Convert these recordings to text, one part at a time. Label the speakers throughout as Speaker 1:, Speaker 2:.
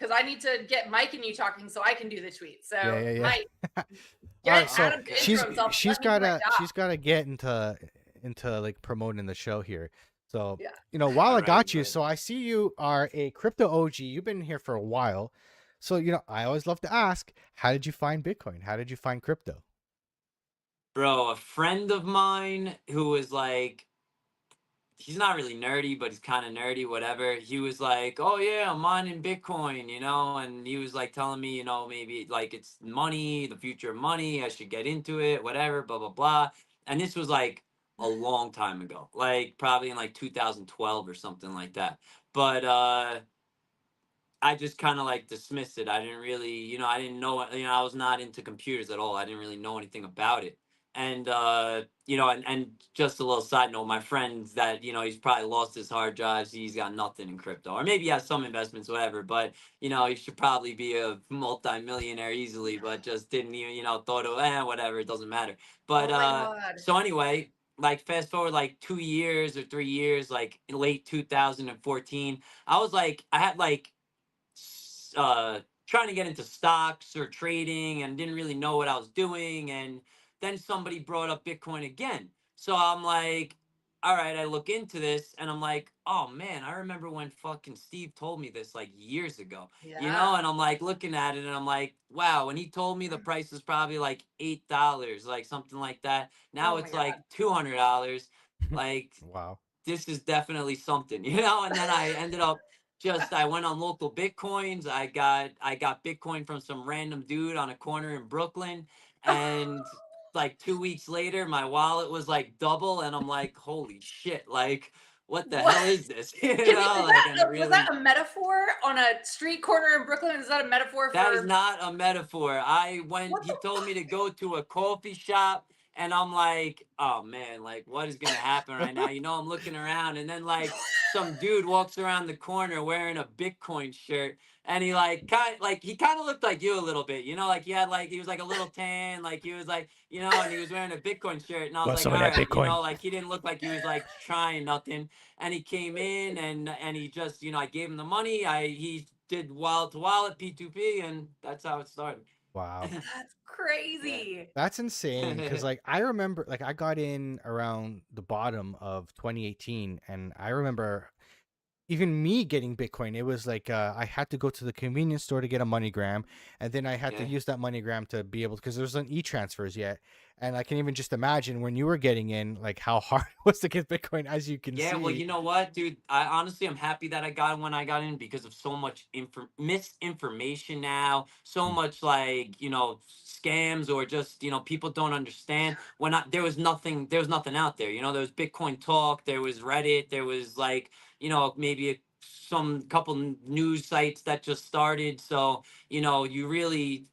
Speaker 1: because I need to get Mike and you talking so I can do the tweet. So
Speaker 2: Yeah.
Speaker 1: Mike,
Speaker 2: All
Speaker 1: get
Speaker 2: right, so
Speaker 1: Adam to intro himself.
Speaker 2: she's
Speaker 1: Let me do my
Speaker 2: gotta
Speaker 1: job.
Speaker 2: get into like promoting the show here. So
Speaker 1: Yeah.
Speaker 2: while I
Speaker 3: Right,
Speaker 2: got you,
Speaker 3: right.
Speaker 2: so I see you are a crypto OG. You've been here for a while. So I always love to ask, how did you find Bitcoin? How did you find crypto?
Speaker 3: Bro, a friend of mine who was like, he's not really nerdy, but he's kind of nerdy, whatever. He was like, "Oh yeah, I'm mining Bitcoin," and he was like telling me, maybe like it's money, the future of money. I should get into it, whatever, blah blah blah. And this was like a long time ago, like probably in like 2012 or something like that. But I just kind of like dismissed it. I didn't really, I didn't know, I was not into computers at all. I didn't really know anything about it. And, and just a little side note, my friend that, he's probably lost his hard drives. He's got nothing in crypto, or maybe he has some investments, whatever, but, he should probably be a multi-millionaire easily, but just didn't even, thought of, whatever, it doesn't matter. But,
Speaker 1: Oh my God.
Speaker 3: so anyway, like fast forward like 2 years or 3 years, like in late 2014, I had like, trying to get into stocks or trading and didn't really know what I was doing. And then somebody brought up Bitcoin again. So I'm like, all right, I look into this and I'm like, oh man, I remember when fucking Steve told me this like years ago,
Speaker 1: Yeah.
Speaker 3: and I'm like looking at it and I'm like, wow, when he told me the price was probably like $8, like something like that. Now
Speaker 1: Oh my
Speaker 3: it's
Speaker 1: God.
Speaker 3: like $200. Like,
Speaker 2: Wow.
Speaker 3: this is definitely something, and then I ended up I went on local Bitcoins. I got Bitcoin from some random dude on a corner in Brooklyn. And like 2 weeks later, my wallet was like double, and I'm like, holy shit, like what the
Speaker 1: What?
Speaker 3: hell is this?
Speaker 1: Can you,
Speaker 3: Like, and it
Speaker 1: was that
Speaker 3: really,
Speaker 1: a metaphor on a street corner in Brooklyn? Is that a metaphor
Speaker 3: that is
Speaker 1: for
Speaker 3: not a metaphor.
Speaker 1: what
Speaker 3: He
Speaker 1: the
Speaker 3: told me to
Speaker 1: fuck?
Speaker 3: go to a coffee shop, and I'm like, oh man, like what is gonna happen right now? I'm looking around, and then like some dude walks around the corner wearing a Bitcoin shirt, and he kind of looked like you a little bit, like he was like a little tan, like he was like, and he was wearing a Bitcoin shirt, and I was
Speaker 2: What's
Speaker 3: like,
Speaker 2: some
Speaker 3: all
Speaker 2: of that
Speaker 3: right,
Speaker 2: Bitcoin?
Speaker 3: like he didn't look like he was like trying nothing. And he came in, and he just, I gave him the money. He did wallet to wallet P2P, and that's how it started.
Speaker 2: Wow.
Speaker 1: That's
Speaker 3: Yeah.
Speaker 1: crazy.
Speaker 2: That's insane because like I remember like I got in around the bottom of 2018 and I remember even me getting Bitcoin. It was like I had to go to the convenience store to get a MoneyGram, and then I had to
Speaker 3: Yeah.
Speaker 2: use that MoneyGram to be able because there's an e-transfers yet. And I can even just imagine when you were getting in, like how hard it was to get Bitcoin, as you can
Speaker 3: Yeah, well,
Speaker 2: see.
Speaker 3: you know what, dude? I'm happy that I got when I got in because of so much misinformation now, so much like, scams or just, people don't understand. There was nothing out there. There was Bitcoin Talk, there was Reddit, there was like, maybe some couple news sites that just started. So, you really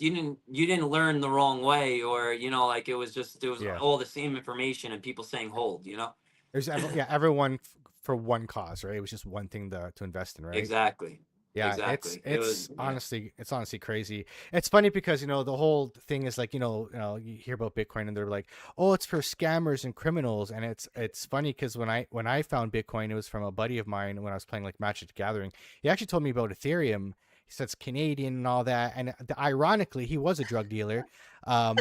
Speaker 3: you didn't learn the wrong way, or like it was
Speaker 2: Yeah,
Speaker 3: all the same information and people saying hold.
Speaker 2: everyone for one cause, right? It was just one thing to invest in, right?
Speaker 3: Exactly.
Speaker 2: Yeah,
Speaker 3: Exactly. It was, yeah.
Speaker 2: it's honestly crazy. It's funny because the whole thing is like you hear about Bitcoin and they're like, oh, it's for scammers and criminals, and it's funny because when I found Bitcoin, it was from a buddy of mine when I was playing like Magic the Gathering. He actually told me about Ethereum. He said it's Canadian and all that, and ironically, he was a drug dealer. Um,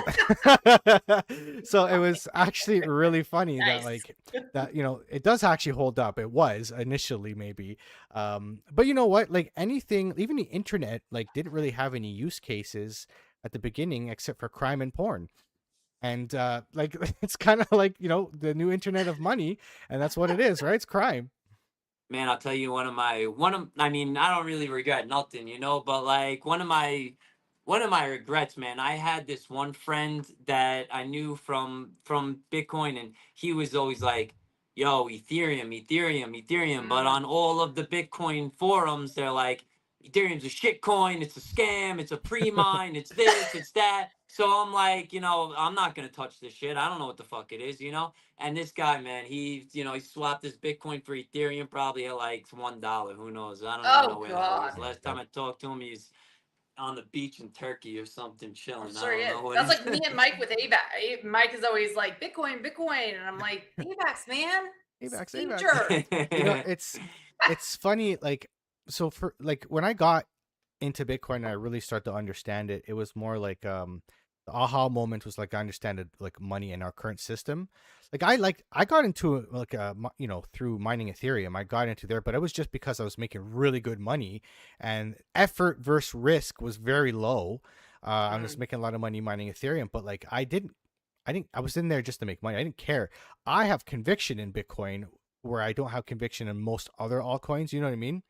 Speaker 2: so it was actually really funny that
Speaker 1: Nice.
Speaker 2: like that it does actually hold up. It was initially maybe but you know what, like anything, even the internet like didn't really have any use cases at the beginning except for crime and porn. And like it's kind of like the new internet of money, and that's what it is, right? It's crime.
Speaker 3: Man, I'll tell you I mean, I don't really regret nothing, but like one of my regrets, man, I had this one friend that I knew from Bitcoin, and he was always like, yo, Ethereum, Ethereum, Ethereum. But
Speaker 1: Mm.
Speaker 3: on all of the Bitcoin forums, they're like, Ethereum's a shit coin, it's a scam, it's a pre-mine, it's this, it's that. So I'm like, I'm not gonna touch this shit. I don't know what the fuck it is. And this guy, man, he swapped his Bitcoin for Ethereum probably at like $1. Who knows? I don't even know
Speaker 1: Oh
Speaker 3: where the hell he is.
Speaker 1: God.
Speaker 3: Last time I talked to him, he's on the beach in Turkey or something,
Speaker 1: I'm
Speaker 3: chilling. I
Speaker 1: sure he
Speaker 3: don't
Speaker 1: is.
Speaker 3: know what
Speaker 1: That's
Speaker 3: he's.
Speaker 1: like me and Mike with AVAX. Mike is always like Bitcoin, Bitcoin, and I'm like AVAX, man.
Speaker 2: AVAX, AVAX.
Speaker 1: Future.
Speaker 2: It's funny, like, so for like when I got into Bitcoin and I really start to understand it, it was more like the aha moment was like I understand it, like money in our current system. I got into it like through mining Ethereum. I got into there, but it was just because I was making really good money, and effort versus risk was very low. I was
Speaker 1: Mm,
Speaker 2: making a lot of money mining Ethereum, but like I was in there just to make money. I didn't care. I have conviction in Bitcoin where I don't have conviction in most other altcoins. You know what I mean?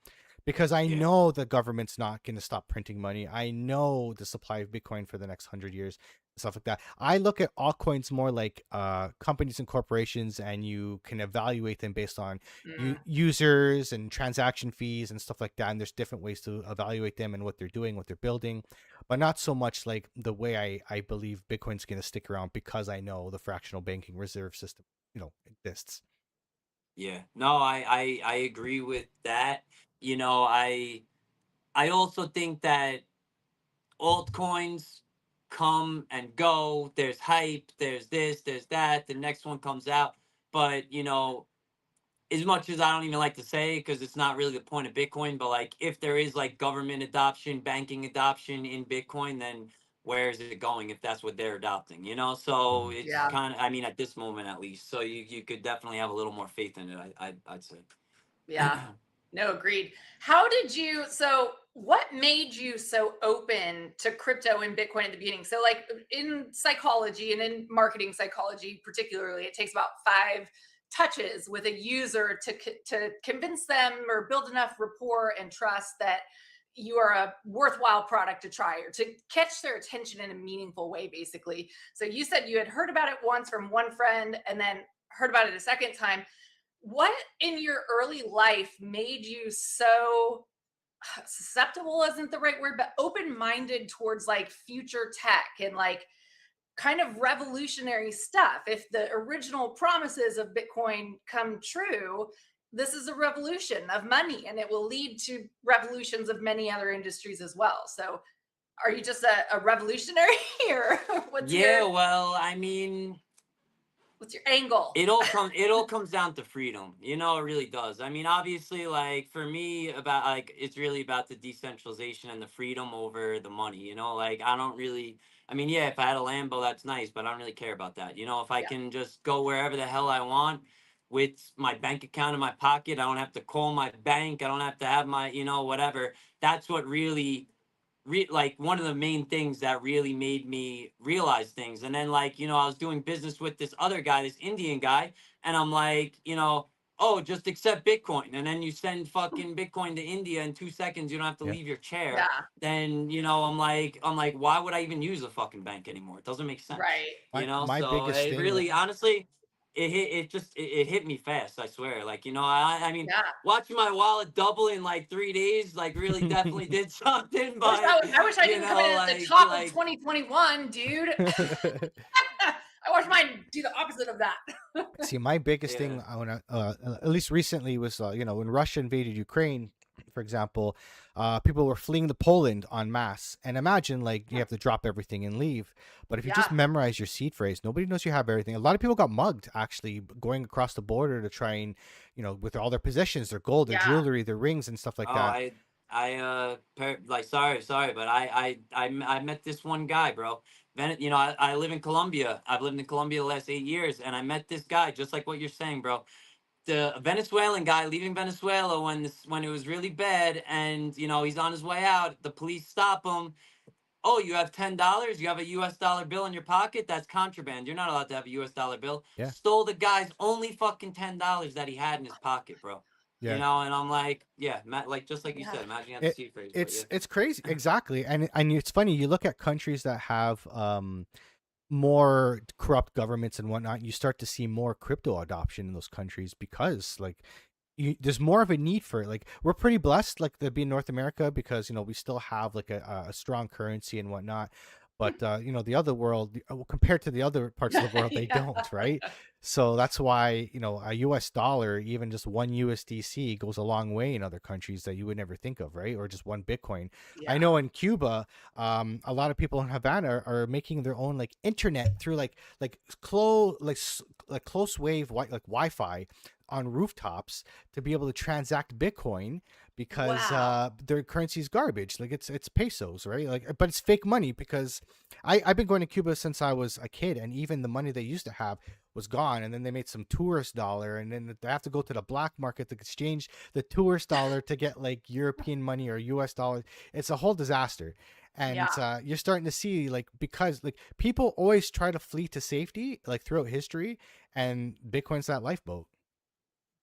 Speaker 2: Because I
Speaker 3: Yeah.
Speaker 2: know the government's not going to stop printing money. I know the supply of Bitcoin for the next 100 years, stuff like that. I look at altcoins more like companies and corporations, and you can evaluate them based on
Speaker 1: mm.
Speaker 2: users and transaction fees and stuff like that. And there's different ways to evaluate them and what they're doing, what they're building, but not so much like the way I believe Bitcoin's going to stick around because I know the fractional banking reserve system, exists.
Speaker 3: Yeah. No, I agree with that. You know, I also think that altcoins come and go. There's hype, there's this, there's that. The next one comes out. But, as much as I don't even like to say because it's not really the point of Bitcoin, but like if there is like government adoption, banking adoption in Bitcoin, then where is it going if that's what they're adopting? So
Speaker 2: Mhm.
Speaker 3: it's
Speaker 1: Yeah.
Speaker 3: kind of, I mean, at this moment at least. So you could definitely have a little more faith in it. I'd say.
Speaker 1: Yeah. No, agreed. How did you, so what made you so open to crypto and Bitcoin at the beginning? So, like in psychology and in marketing psychology, particularly, it takes about 5 touches with a user to convince them or build enough rapport and trust that you are a worthwhile product to try or to catch their attention in a meaningful way, basically. So, you said you had heard about it once from one friend and then heard about it a second time. What in your early life made you so susceptible isn't the right word, but open-minded towards like future tech and like kind of revolutionary stuff? If the original promises of Bitcoin come true, this is a revolution of money and it will lead to revolutions of many other industries as well. So are you just a revolutionary or what's
Speaker 3: Yeah,
Speaker 1: your
Speaker 3: well, I mean,
Speaker 1: what's your angle?
Speaker 3: it all comes down to freedom. It really does. I mean, obviously, like for me, about like it's really about the decentralization and the freedom over the money. Like I don't really. I mean, yeah, if I had a Lambo, that's nice, but I don't really care about that. If I
Speaker 1: Yeah.
Speaker 3: can just go wherever the hell I want with my bank account in my pocket, I don't have to call my bank. I don't have to have my, whatever. That's what really like one of the main things that really made me realize things. And then like, I was doing business with this other guy, this Indian guy, and I'm like, oh, just accept Bitcoin. And then you send fucking Bitcoin to India in 2 seconds, you don't have to
Speaker 2: Yeah.
Speaker 3: leave your chair.
Speaker 1: Yeah.
Speaker 3: Then, I'm like, why would I even use a fucking bank anymore? It doesn't make sense.
Speaker 1: Right.
Speaker 2: My
Speaker 3: So
Speaker 2: biggest
Speaker 3: it
Speaker 2: thing.
Speaker 3: really honestly it hit me fast, I swear. Like, I mean,
Speaker 1: Yeah.
Speaker 3: watching my wallet double in like 3 days, like really definitely did something. But
Speaker 1: I wish I didn't come in at the top of
Speaker 3: like
Speaker 1: 2021, dude. I wish mine do the opposite of that.
Speaker 2: See, my biggest
Speaker 3: yeah,
Speaker 2: thing, at least recently, was when Russia invaded Ukraine, for example, people were fleeing to Poland en masse. And imagine like you
Speaker 3: yeah,
Speaker 2: have to drop everything and leave. But if you just
Speaker 1: Yeah.
Speaker 2: memorize your seed phrase, nobody knows you have everything. A lot of people got mugged actually going across the border to try and with all their possessions, their gold, their
Speaker 1: Yeah.
Speaker 2: jewelry, their rings, and stuff like
Speaker 3: oh,
Speaker 2: that.
Speaker 3: like sorry, but I met this one guy, bro. I live in Colombia. I've lived in Colombia the last 8 years, and I met this guy just like what you're saying, bro. The Venezuelan guy leaving Venezuela when it was really bad, and he's on his way out. The police stop him. Oh, you have $10? You have a US dollar bill in your pocket? That's contraband. You're not allowed to have a US dollar bill.
Speaker 2: Yeah,
Speaker 3: Stole the guy's only fucking $10 that he had in his pocket, bro.
Speaker 2: yeah.
Speaker 3: And I'm like, yeah, like just like you
Speaker 1: Yeah.
Speaker 3: said, imagine you have the
Speaker 2: It
Speaker 3: seed phrase, but yeah.
Speaker 2: it's crazy, exactly. And it's funny. You look at countries that have more corrupt governments and whatnot, you start to see more crypto adoption in those countries because like there's more of a need for it. Like we're pretty blessed like to be in North America because we still have like a strong currency and whatnot. But the other world, compared to the other parts of the world, they
Speaker 1: Yeah.
Speaker 2: don't, right? So that's why a US dollar, even just one USDC, goes a long way in other countries that you would never think of, right? Or just one Bitcoin. I
Speaker 1: Yeah.
Speaker 2: know in Cuba, a lot of people in Havana are making their own like internet through like close wave like Wi-Fi on rooftops to be able to transact Bitcoin because
Speaker 1: Wow.
Speaker 2: their currency is garbage. Like it's pesos, right? Like, but it's fake money because I've been going to Cuba since I was a kid, and even the money they used to have was gone, and then they made some tourist dollar, and then they have to go to the black market to exchange the tourist dollar to get like European money or U.S. dollars. It's a whole disaster. And
Speaker 1: Yeah.
Speaker 2: you're starting to see like, because like people always try to flee to safety like throughout history, and Bitcoin's that lifeboat.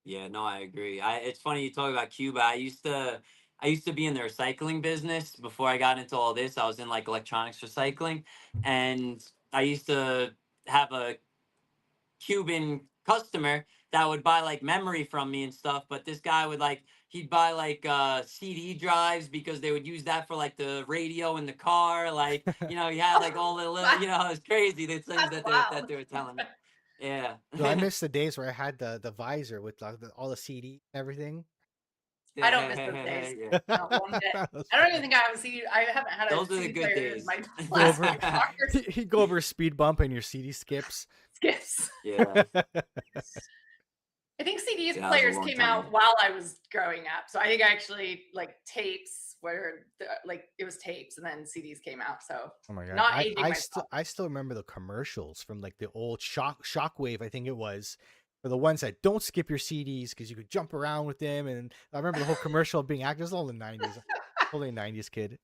Speaker 3: Yeah, no, I agree. It's funny you talk about Cuba. I used to be in the recycling business before I got into all this. I was in like electronics recycling, and I used to have a Cuban customer that would buy like memory from me and stuff. But this guy would like, he'd buy like CD drives because they would use that for like the radio in the car. Like, he had like all the little,
Speaker 1: Wow.
Speaker 3: it's crazy the things
Speaker 1: That's
Speaker 3: that
Speaker 1: wild.
Speaker 3: they were telling me. Yeah.
Speaker 2: So I miss the days where I had the visor with like all the CD and everything.
Speaker 1: I don't miss those days.
Speaker 3: Yeah.
Speaker 1: Not one bit.
Speaker 2: That was
Speaker 1: I don't even
Speaker 2: fun.
Speaker 1: think I have a CD. I haven't had a
Speaker 3: Those are the
Speaker 1: CD
Speaker 3: good
Speaker 1: player in
Speaker 3: days.
Speaker 1: my
Speaker 2: You go
Speaker 1: last
Speaker 2: over,
Speaker 1: 5 cars.
Speaker 2: you go over a speed bump and your CD skips.
Speaker 1: Skips.
Speaker 3: Yeah.
Speaker 1: I think CD
Speaker 3: Yeah, that was a
Speaker 1: players
Speaker 3: long
Speaker 1: came
Speaker 3: time
Speaker 1: out
Speaker 3: ago.
Speaker 1: while I was growing up. So I think actually like tapes where like it was tapes and then CDs came out. So
Speaker 2: Oh my god!
Speaker 1: not
Speaker 2: I
Speaker 1: aging
Speaker 2: I still
Speaker 1: myself.
Speaker 2: I still remember the commercials from like the old Shockwave, I think it was, for the ones that don't skip your CDs because you could jump around with them. And I remember the whole commercial being acted. It was all the '90s. Totally a '90s kid.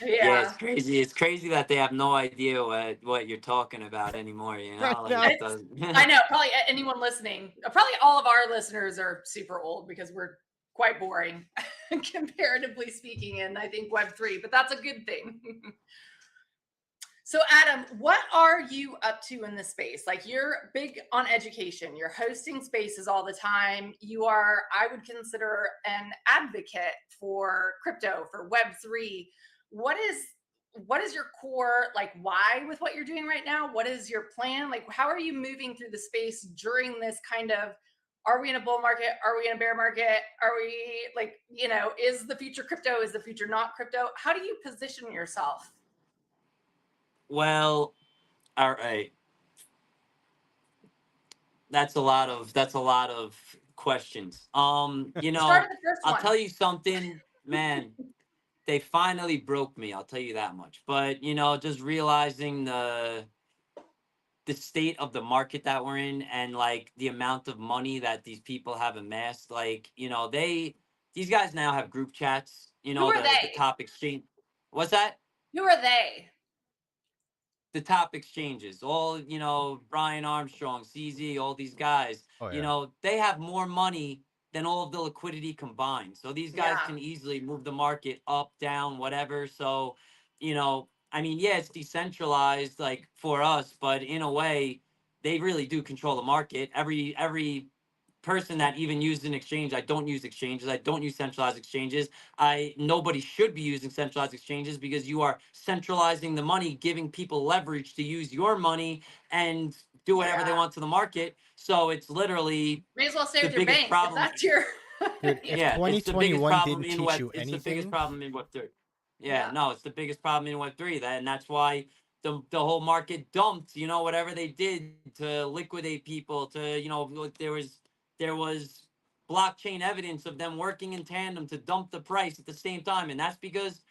Speaker 3: Yeah, it's
Speaker 1: Yeah.
Speaker 3: crazy. It's crazy that they have no idea what you're talking about anymore,
Speaker 2: I
Speaker 3: Like
Speaker 2: know.
Speaker 3: it
Speaker 1: It's,
Speaker 3: doesn't.
Speaker 1: I know probably anyone listening, probably all of our listeners are super old because we're quite boring comparatively speaking in I think Web3, but that's a good thing. So, Adam, what are you up to in this space? Like, you're big on education, you're hosting spaces all the time. You are, I would consider, an advocate for crypto, for Web3. What is your core like why with what you're doing right now? What is your plan? Like, how are you moving through the space during this kind of, are we in a bull market? Are we in a bear market? Are we like, is the future crypto? Is the future not crypto? How do you position yourself?
Speaker 3: Well, all right. That's a lot of questions.
Speaker 1: Start at the first
Speaker 3: I'll
Speaker 1: one.
Speaker 3: tell you something, man. They finally broke me. I'll tell you that much. But just realizing the state of the market that we're in, and like the amount of money that these people have amassed, like these guys now have group chats,
Speaker 1: Who are
Speaker 3: the
Speaker 1: they?
Speaker 3: top exchange. What's that?
Speaker 1: Who are they?
Speaker 3: The top exchanges, all Brian Armstrong, CZ, all these guys,
Speaker 2: Oh yeah.
Speaker 3: they have more money than all of the liquidity combined. So these guys
Speaker 1: Yeah,
Speaker 3: can easily move the market up, down, whatever. So, I mean, yeah, it's decentralized like for us, but in a way, they really do control the market. Every person that even used an exchange. I don't use exchanges. I don't use centralized exchanges. Nobody should be using centralized exchanges because you are centralizing the money, giving people leverage to use your money and do whatever they
Speaker 1: yeah.
Speaker 3: want to the market. So it's literally
Speaker 1: May as well stay
Speaker 3: the
Speaker 1: with your
Speaker 3: biggest
Speaker 1: bank if
Speaker 3: problem.
Speaker 1: that's your.
Speaker 2: Dude,
Speaker 1: Yeah.
Speaker 2: if
Speaker 3: Yeah, it's the biggest
Speaker 2: 2021
Speaker 3: problem
Speaker 2: didn't
Speaker 3: in
Speaker 2: teach
Speaker 3: web.
Speaker 2: you
Speaker 3: It's the biggest
Speaker 2: anything,
Speaker 3: problem in Web3. Yeah,
Speaker 1: Yeah.
Speaker 3: no, it's the biggest problem in Web3. And that's why the whole market dumped. Whatever they did to liquidate people. To like, there was blockchain evidence of them working in tandem to dump the price at the same time, and that's because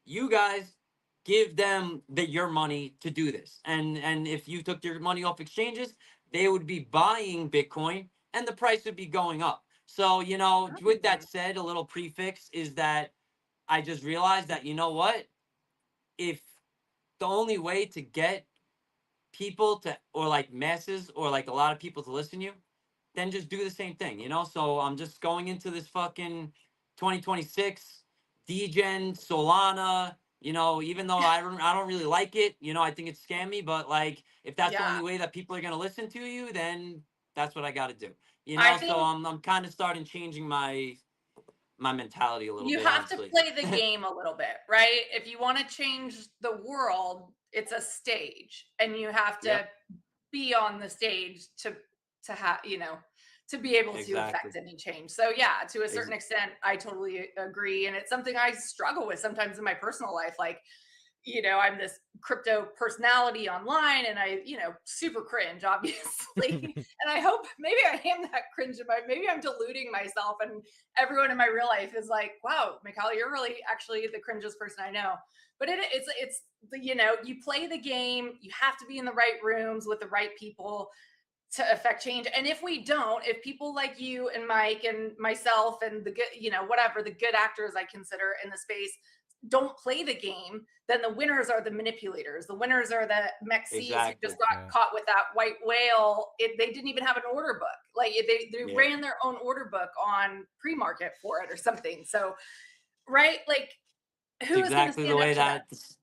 Speaker 3: you guys give them your money to do this. And if you took your money off exchanges, they would be buying Bitcoin, and the price would be going up. So, with that said, a little prefix is that I just realized that, what? If the only way to get people to, or like masses, or like a lot of people to listen to you, then just do the same thing. So I'm just going into this fucking 2026 Degen Solana. Even though I don't really like it. I think it's scammy. But like, if that's the
Speaker 1: Yeah.
Speaker 3: only way that people are gonna listen to you, then that's what I got to do.
Speaker 1: I
Speaker 3: So
Speaker 1: think
Speaker 3: I'm kind of starting changing my mentality a little
Speaker 1: you
Speaker 3: bit,
Speaker 1: have to
Speaker 3: honestly.
Speaker 1: play the game a little bit, right? If you want to change the world, it's a stage and you have to
Speaker 3: Yep,
Speaker 1: be on the stage to have, to be able to
Speaker 3: exactly.
Speaker 1: affect any change. So yeah, to a certain
Speaker 3: Ex-
Speaker 1: extent, I totally agree. And it's something I struggle with sometimes in my personal life. Like I'm this crypto personality online and I, super cringe, obviously. And I hope maybe I am that cringe. Maybe I'm deluding myself and everyone in my real life is like, wow, Mikhail, you're really actually the cringiest person I know. But it's you play the game, you have to be in the right rooms with the right people to affect change. And if we don't, if people like you and Mike and myself and the good, whatever the good actors I consider in the space don't play the game, then the winners are the manipulators. The winners are the Mexis who just
Speaker 3: Exactly.
Speaker 1: got
Speaker 2: Yeah.
Speaker 1: caught with that white whale. They didn't even have an order book. Like they
Speaker 3: Yeah.
Speaker 1: ran their own order book on pre-market for it or something. So, right? Like,
Speaker 3: It's
Speaker 1: who is going to
Speaker 3: exactly the
Speaker 1: stand up
Speaker 3: way
Speaker 1: to that?
Speaker 3: that's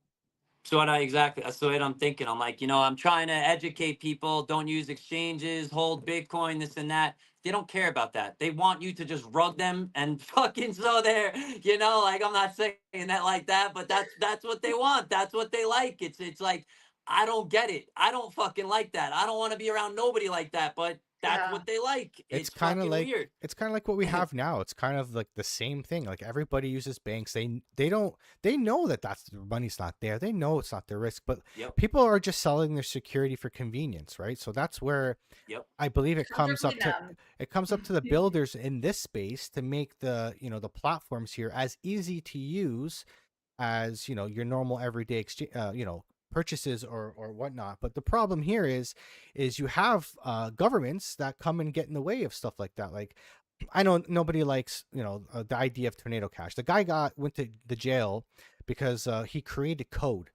Speaker 3: the way I'm thinking. I'm like, I'm trying to educate people, don't use exchanges, hold Bitcoin, this and that. They don't care about that. They want you to just rug them and fucking so there, like I'm not saying that like that, but that's what they want. That's what they like. It's like I don't get it. I don't fucking like that. I don't want to be around nobody like that, but that's
Speaker 1: Yeah.
Speaker 3: what they like.
Speaker 2: It's
Speaker 3: It's
Speaker 2: kind of
Speaker 3: fucking
Speaker 2: like
Speaker 3: weird.
Speaker 2: it's kind of like what we have now. It's kind of like the same thing. Like everybody uses banks. They don't they know that that's their money's not there. They know it's not their risk, but
Speaker 3: Yep.
Speaker 2: people are just selling their security for convenience, right? So that's where
Speaker 3: Yep.
Speaker 2: I believe
Speaker 1: Comfortably numb.
Speaker 2: it comes up to the builders in this space to make the platforms here as easy to use as your normal everyday exchange purchases or whatnot. But the problem here is you have governments that come and get in the way of stuff like that. Like I know nobody likes the idea of tornado cash. The guy went to the jail because he created code.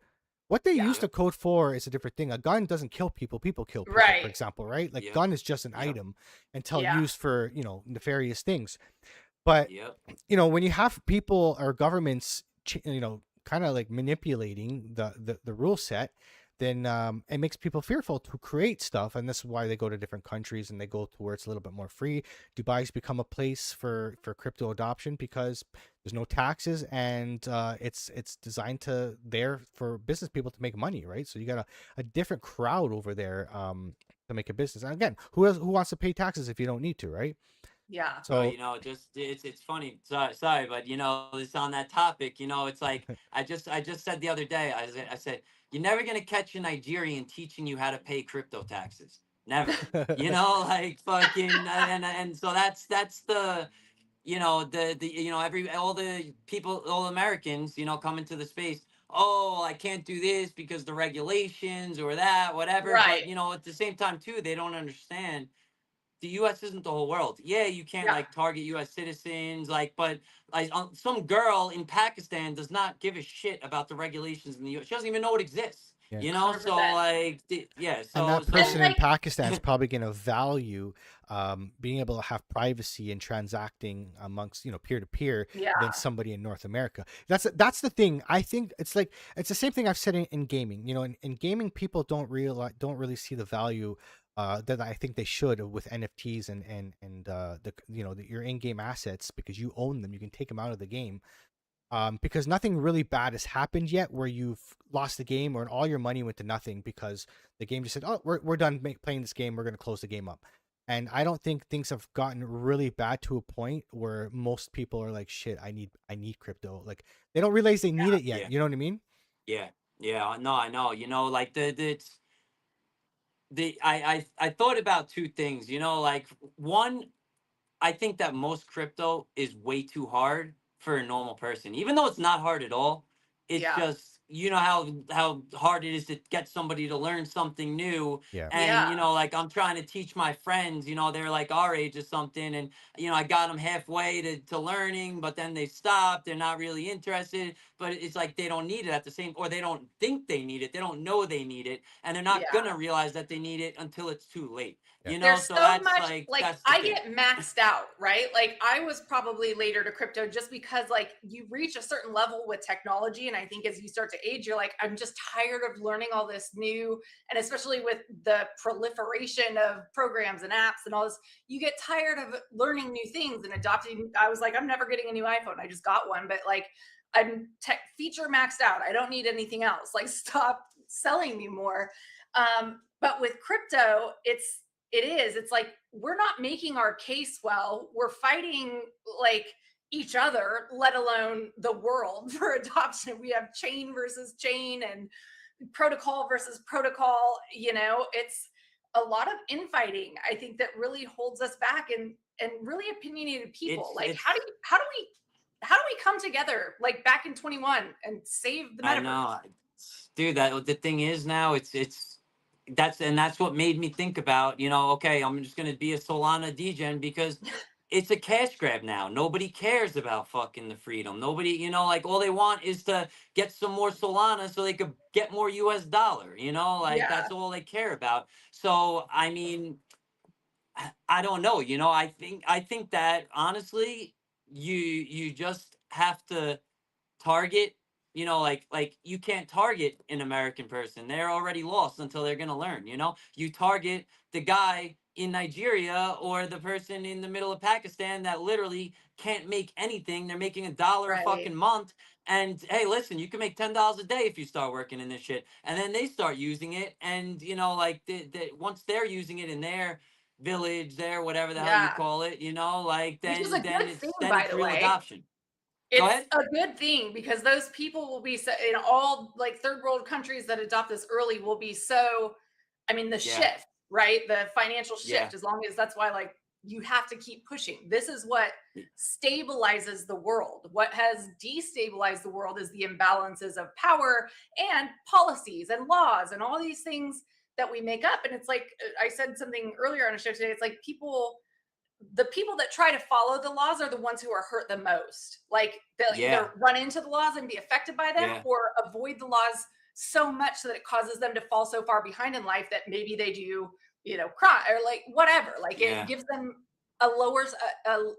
Speaker 2: What they
Speaker 1: Yeah.
Speaker 2: use the code for is a different thing. A gun doesn't kill people, people kill people, for
Speaker 1: Right.
Speaker 2: example, right? Like
Speaker 3: Yep.
Speaker 2: gun is just an
Speaker 3: Yep.
Speaker 2: item until
Speaker 1: Yeah.
Speaker 2: used for nefarious things. But
Speaker 3: Yep.
Speaker 2: when you have people or governments kind of like manipulating the rule set, then it makes people fearful to create stuff, and this is why they go to different countries and they go to where it's a little bit more free. Dubai's become a place for crypto adoption because there's no taxes, and it's designed there for business people to make money, right? So you got a different crowd over there to make a business. And again, who wants to pay taxes if you don't need to, right?
Speaker 1: Yeah.
Speaker 3: Bro,
Speaker 2: So
Speaker 3: just it's funny. Sorry, but it's on that topic. It's like I just said the other day. I said you're never gonna catch a Nigerian teaching you how to pay crypto taxes. Never. Like fucking and so that's the the every all the people, all Americans, come into the space. Oh, I can't do this because the regulations or that, whatever.
Speaker 1: Right.
Speaker 3: But at the same time too, they don't understand the U.S. isn't the whole world. Yeah, you can't
Speaker 1: Yeah.
Speaker 3: like target U.S. citizens, but like some girl in Pakistan does not give a shit about the regulations in the U.S. She doesn't even know it exists.
Speaker 2: yeah.
Speaker 3: So
Speaker 1: 100%.
Speaker 3: like, yeah,
Speaker 2: And
Speaker 3: so
Speaker 2: that
Speaker 1: And
Speaker 2: person in
Speaker 1: like,
Speaker 2: Pakistan is probably going to value being able to have privacy and transacting amongst peer to peer
Speaker 1: yeah.
Speaker 2: than somebody in North America. That's the thing. I think it's the same thing I've said in gaming. In gaming, people don't really see the value that I think they should with NFTs and your in-game assets, because you own them. You can take them out of the game. Because nothing really bad has happened yet where you've lost the game or all your money went to nothing because the game just said, "Oh, we're done playing this game. We're going to close the game up." And I don't think things have gotten really bad to a point where most people are like, "Shit, I need crypto." Like they don't realize they need it yet.
Speaker 3: yeah,
Speaker 2: You know what I mean?
Speaker 3: yeah, yeah. No, I know. Like I thought about two things. Like one, I think that most crypto is way too hard for a normal person, even though it's not hard at all. It's
Speaker 1: Yeah.
Speaker 3: just how hard it is to get somebody to learn something new.
Speaker 2: Yeah.
Speaker 3: And
Speaker 1: Yeah.
Speaker 3: like I'm trying to teach my friends, they're like our age or something, and I got them halfway to learning, but then they stop. They're not really interested. But it's like they don't need it at the same, or they don't think they need it. They don't know they need it, and they're not
Speaker 1: Yeah.
Speaker 3: gonna realize that they need it until it's too late.
Speaker 2: Yeah.
Speaker 1: There's
Speaker 3: So
Speaker 1: so
Speaker 3: that's
Speaker 1: much,
Speaker 3: like
Speaker 1: like,
Speaker 3: that's the
Speaker 1: I
Speaker 3: thing.
Speaker 1: get maxed out, right? Like, I was probably later to crypto just because, like, you reach a certain level with technology. And I think as you start to age, you're like, I'm just tired of learning all this new, and especially with the proliferation of programs and apps and all this, you get tired of learning new things and adopting. I was like, I'm never getting a new iPhone. I just got one, but like, I'm tech feature maxed out. I don't need anything else. Like, stop selling me more. But with crypto, it's like we're not making our case well. We're fighting like each other, let alone the world for adoption. We have chain versus chain and protocol versus protocol. It's a lot of infighting, I think, that really holds us back, and really opinionated people. Like, how do
Speaker 3: It's
Speaker 1: you how do we come together like back in 21 and save the
Speaker 3: I
Speaker 1: metaverse?
Speaker 3: know, dude. That the thing is now, it's that's what made me think about, okay, I'm just gonna be a Solana degen because it's a cash grab now. Nobody cares about fucking the freedom. Nobody, like all they want is to get some more Solana so they could get more US dollar, like
Speaker 1: Yeah,
Speaker 3: that's all they care about. So I mean, I don't know, I think that honestly, you just have to target, like you can't target an American person. They're already lost until they're gonna learn. You target the guy in Nigeria or the person in the middle of Pakistan that literally can't make anything. They're making $1 a
Speaker 1: right.
Speaker 3: fucking month. And hey, listen, you can make $10 a day if you start working in this shit. And then they start using it, and like once they're using it in their village, their whatever the hell you
Speaker 1: Yeah,
Speaker 3: call it, like
Speaker 1: which is
Speaker 3: then
Speaker 1: a
Speaker 3: then
Speaker 1: good
Speaker 3: it's
Speaker 1: thing,
Speaker 3: then
Speaker 1: by
Speaker 3: it's
Speaker 1: the
Speaker 3: real
Speaker 1: way.
Speaker 3: adoption. Go
Speaker 1: It's
Speaker 3: ahead.
Speaker 1: a good thing because those people will be in all like third world countries that adopt this early will be so, I mean, the
Speaker 3: Yeah.
Speaker 1: shift, right? The financial
Speaker 3: Yeah.
Speaker 1: shift, as long as that's why, like, you have to keep pushing. This is what stabilizes the world. What has destabilized the world is the imbalances of power and policies and laws and all these things that we make up. And it's like, I said something earlier on a show today. It's like the people that try to follow the laws are the ones who are hurt the most. Like, they'll
Speaker 3: Yeah.
Speaker 1: either run into the laws and be affected by them,
Speaker 3: Yeah.
Speaker 1: or avoid the laws so much that it causes them to fall so far behind in life that maybe they do, cry or like whatever. Like, it
Speaker 3: Yeah.
Speaker 1: gives them a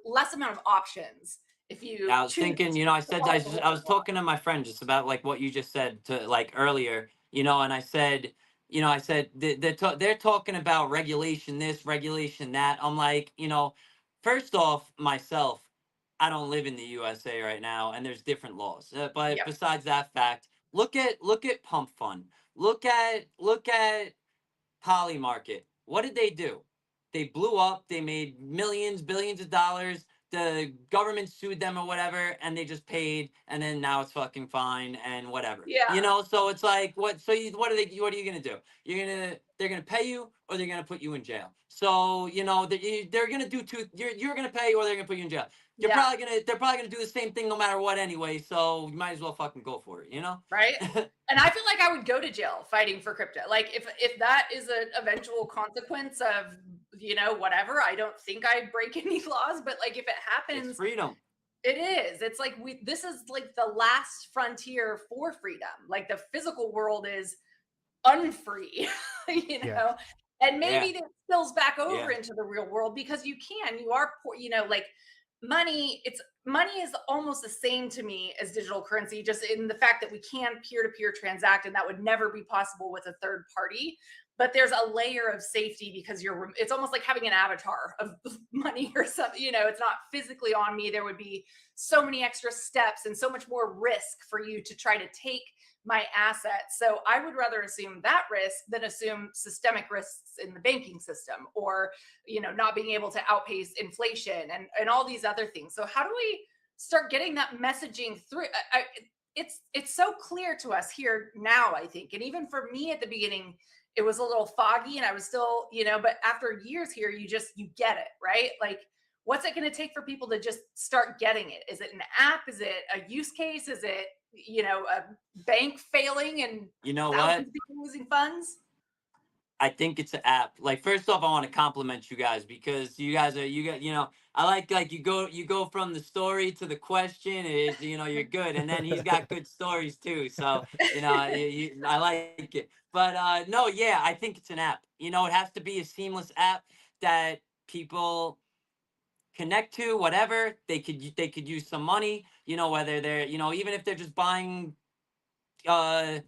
Speaker 1: less amount of options if you
Speaker 3: I was
Speaker 1: choose
Speaker 3: thinking,
Speaker 1: to follow the
Speaker 3: I
Speaker 1: rules of
Speaker 3: was
Speaker 1: the law.
Speaker 3: talking to my friend just about like what you just said to like earlier, and I said they're talking about regulation this, regulation that. I'm like, first off, myself, I don't live in the USA right now, and there's different laws. But
Speaker 1: Yep.
Speaker 3: besides that fact, look at Pump Fund, look at Poly Market. What did they do? They blew up. They made millions, billions of dollars. The government sued them or whatever, and they just paid, and then now it's fucking fine and whatever.
Speaker 1: Yeah.
Speaker 3: So it's like, what? So what are they? What are you gonna do? They're gonna pay you, or they're gonna put you in jail. So they're gonna do two. You're gonna pay, or they're gonna put you in jail.
Speaker 1: Yeah.
Speaker 3: They're probably gonna do the same thing no matter what anyway. So you might as well fucking go for it.
Speaker 1: Right. And I feel like I would go to jail fighting for crypto. Like, if that is an eventual consequence of, whatever, I don't think I break any laws, but like, if it
Speaker 3: It's
Speaker 1: happens,
Speaker 3: freedom.
Speaker 1: it is. It's like, this is like the last frontier for freedom. Like, the physical world is unfree, you
Speaker 2: Yeah.
Speaker 1: know, and
Speaker 3: Yeah.
Speaker 1: maybe that spills back over
Speaker 3: Yeah.
Speaker 1: into the real world because you are poor, like money is almost the same to me as digital currency, just in the fact that we can peer-to-peer transact, and that would never be possible with a third party. But there's a layer of safety because it's almost like having an avatar of money or something. It's not physically on me. There would be so many extra steps and so much more risk for you to try to take my assets. So I would rather assume that risk than assume systemic risks in the banking system, or not being able to outpace inflation and all these other things. So how do we start getting that messaging through? It's so clear to us here now, I think, and even for me at the beginning, it was a little foggy, and I was still, but after years here, you get it, right? Like, what's it going to take for people to just start getting it? Is it an app? Is it a use case? Is it, a bank failing and
Speaker 3: You know
Speaker 1: thousands
Speaker 3: what?
Speaker 1: of people losing funds?
Speaker 3: I think it's an app. Like, first off, I want to compliment you guys because you got I like you go from the story to the question is you're good, and then he's got good stories too. So I like it. But no, yeah, I think it's an app. It has to be a seamless app that people connect to. Whatever they could use some money. Whether they're even if they're just buying uh